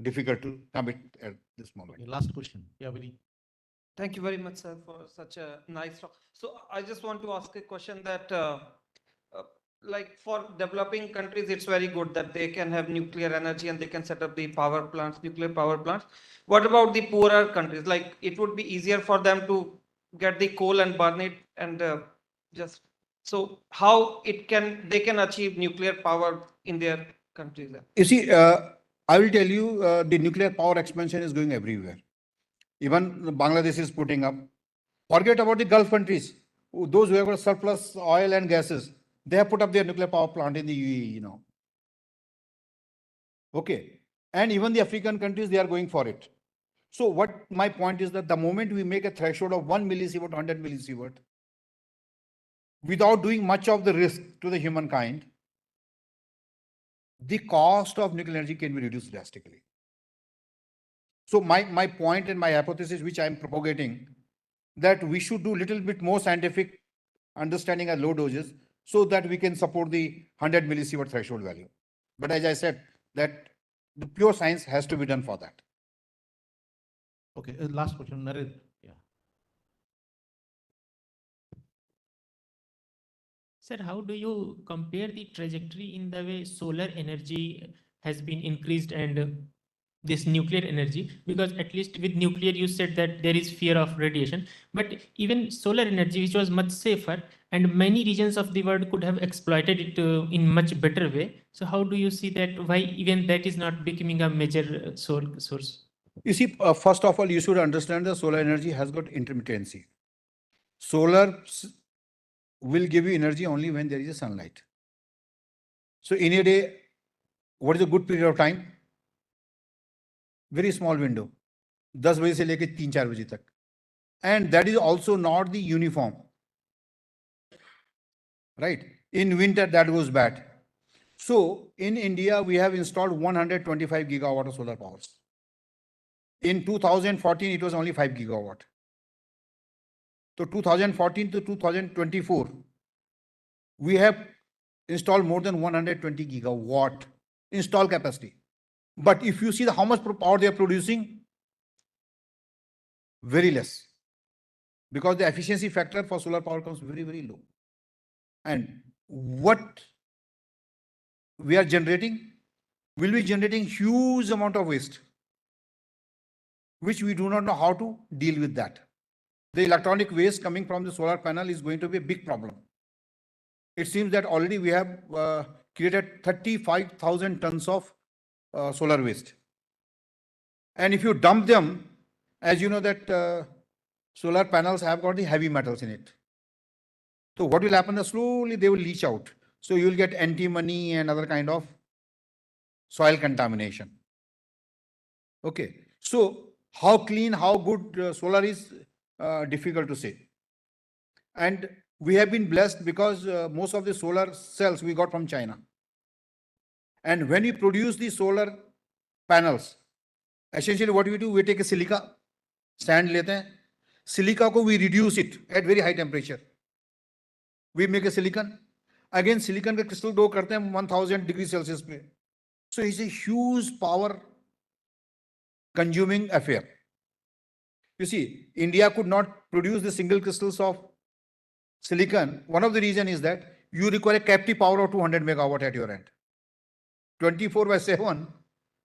difficult to commit at this moment. Okay, last question. Yeah, Vinny. Thank you very much, sir, for such a nice talk. So I just want to ask a question that, like for developing countries, it's very good that they can have nuclear energy and they can set up the power plants, nuclear power plants. What about the poorer countries? Like it would be easier for them to get the coal and burn it, and just so how they can achieve nuclear power in their countries? You see, I will tell you, the nuclear power expansion is going everywhere. Even Bangladesh is putting up. Forget about the Gulf countries. Those who have got surplus oil and gases, they have put up their nuclear power plant in the UAE, Okay. And even the African countries, they are going for it. So what my point is that the moment we make a threshold of 1 millisievert, 100 millisievert, without doing much of the risk to the humankind, the cost of nuclear energy can be reduced drastically. So my point and my hypothesis, which I'm propagating, that we should do little bit more scientific understanding at low doses, so that we can support the 100 millisievert threshold value. But as I said, that the pure science has to be done for that. Okay, last question, Narendra. Yeah. Sir, how do you compare the trajectory in the way solar energy has been increased and this nuclear energy? Because at least with nuclear, you said that there is fear of radiation, but even solar energy, which was much safer, and many regions of the world could have exploited it in much better way. So how do you see that? Why even that is not becoming a major source? You see, first of all, you should understand the solar energy has got intermittency. Solar will give you energy only when there is a sunlight. So in a day, what is a good period of time? Very small window. 10 बजे से लेके 3-4 बजे तक. And that is also not the uniform. Right? In winter, that goes bad. So in India, we have installed 125 gigawatt of solar powers. In 2014, it was only 5 gigawatt. So 2014 to 2024, we have installed more than 120 gigawatt install capacity. But if you see how much power they are producing, very less. Because the efficiency factor for solar power comes very, very low. And what we are generating will be generating huge amount of waste, which we do not know how to deal with that. The electronic waste coming from the solar panel is going to be a big problem. It seems that already we have created 35,000 tons of solar waste. And if you dump them, as you know that solar panels have got the heavy metals in it. So what will happen is slowly they will leach out. So you will get antimony and other kind of soil contamination. Okay. So how clean, how good solar is difficult to say. And we have been blessed because most of the solar cells we got from China. And when we produce the solar panels, essentially what we do, we take a silica, sand lete hain, silica ko we reduce it at very high temperature. We make a silicon. Again, silicon ka crystal dough karte hain 1000 degrees Celsius pe. So it's a huge power consuming affair. You see, India could not produce the single crystals of silicon. One of the reason is that you require a captive power of 200 megawatt at your end. 24/7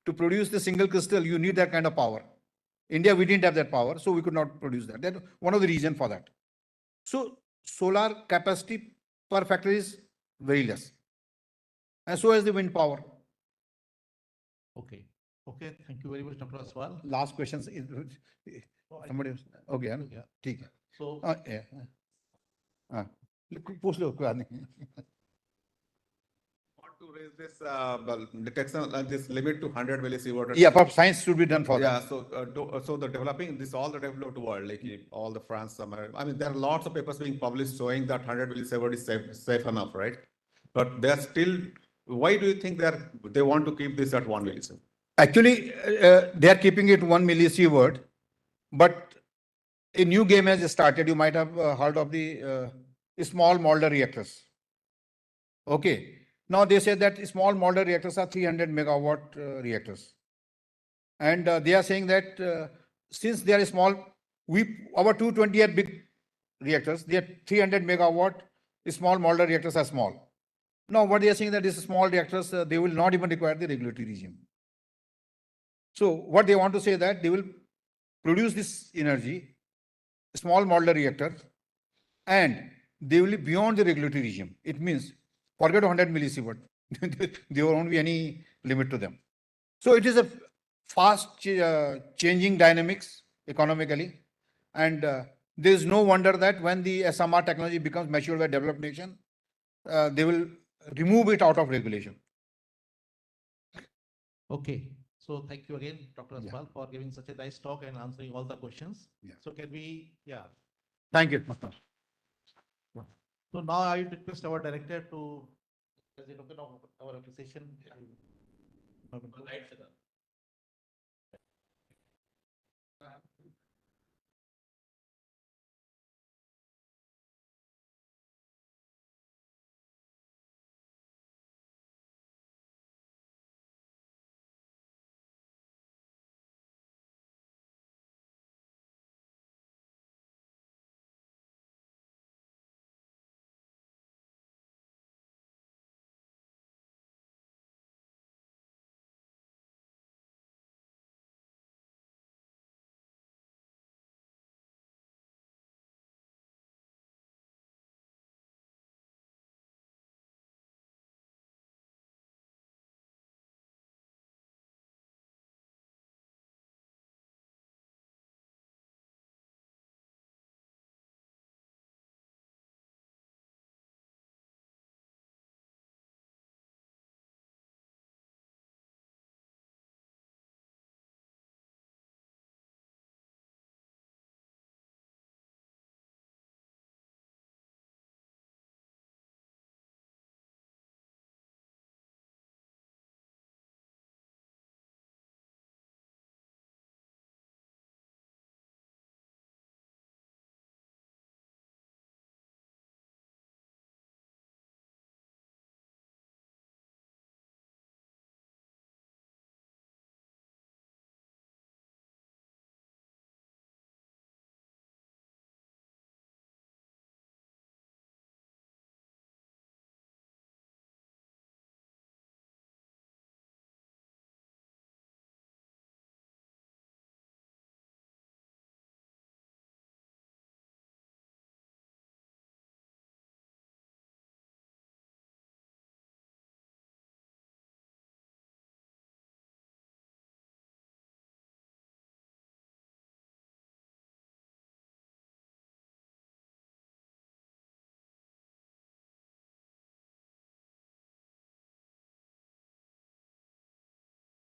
to produce the single crystal, you need that kind of power. India, we didn't have that power, so we could not produce that. That's one of the reasons for that. So solar capacity per factor is very less. And so is the wind power. Okay. Okay. Thank you very much, Dr. Aswal. Last question. Somebody else. Okay. Yeah. ठीक है. So, Yeah. पूछ लो कोई बात नहीं. Want to raise this detection this limit to 100 millisievert. Yeah, but science should be done for Yeah, that. so the developing this all the developed world, like all the France, America. I mean, there are lots of papers being published showing that 100 millisievert is safe enough, right? But they are still. Why do you think they want to keep this at 1 millisievert? Actually, they are keeping it 1 millisievert, but a new game has started. You might have heard of the small modular reactors. Okay. Now they say that small modular reactors are 300 megawatt reactors. And they are saying that since they are small, our 220 are big reactors, they are 300 megawatt, small modular reactors are small. Now what they are saying that these small reactors, they will not even require the regulatory regime. So what they want to say that they will produce this energy, small modular reactor, and they will be beyond the regulatory regime. It means forget 100 millisievert. There won't be any limit to them. So it is a fast changing dynamics economically. And there is no wonder that when the SMR technology becomes mature by developed nation, they will remove it out of regulation. okay. So thank you again, Dr. Aswal, for giving such a nice talk and answering all the questions. Yeah. So can we, Thank you. So now I request our director to, as a token of our appreciation.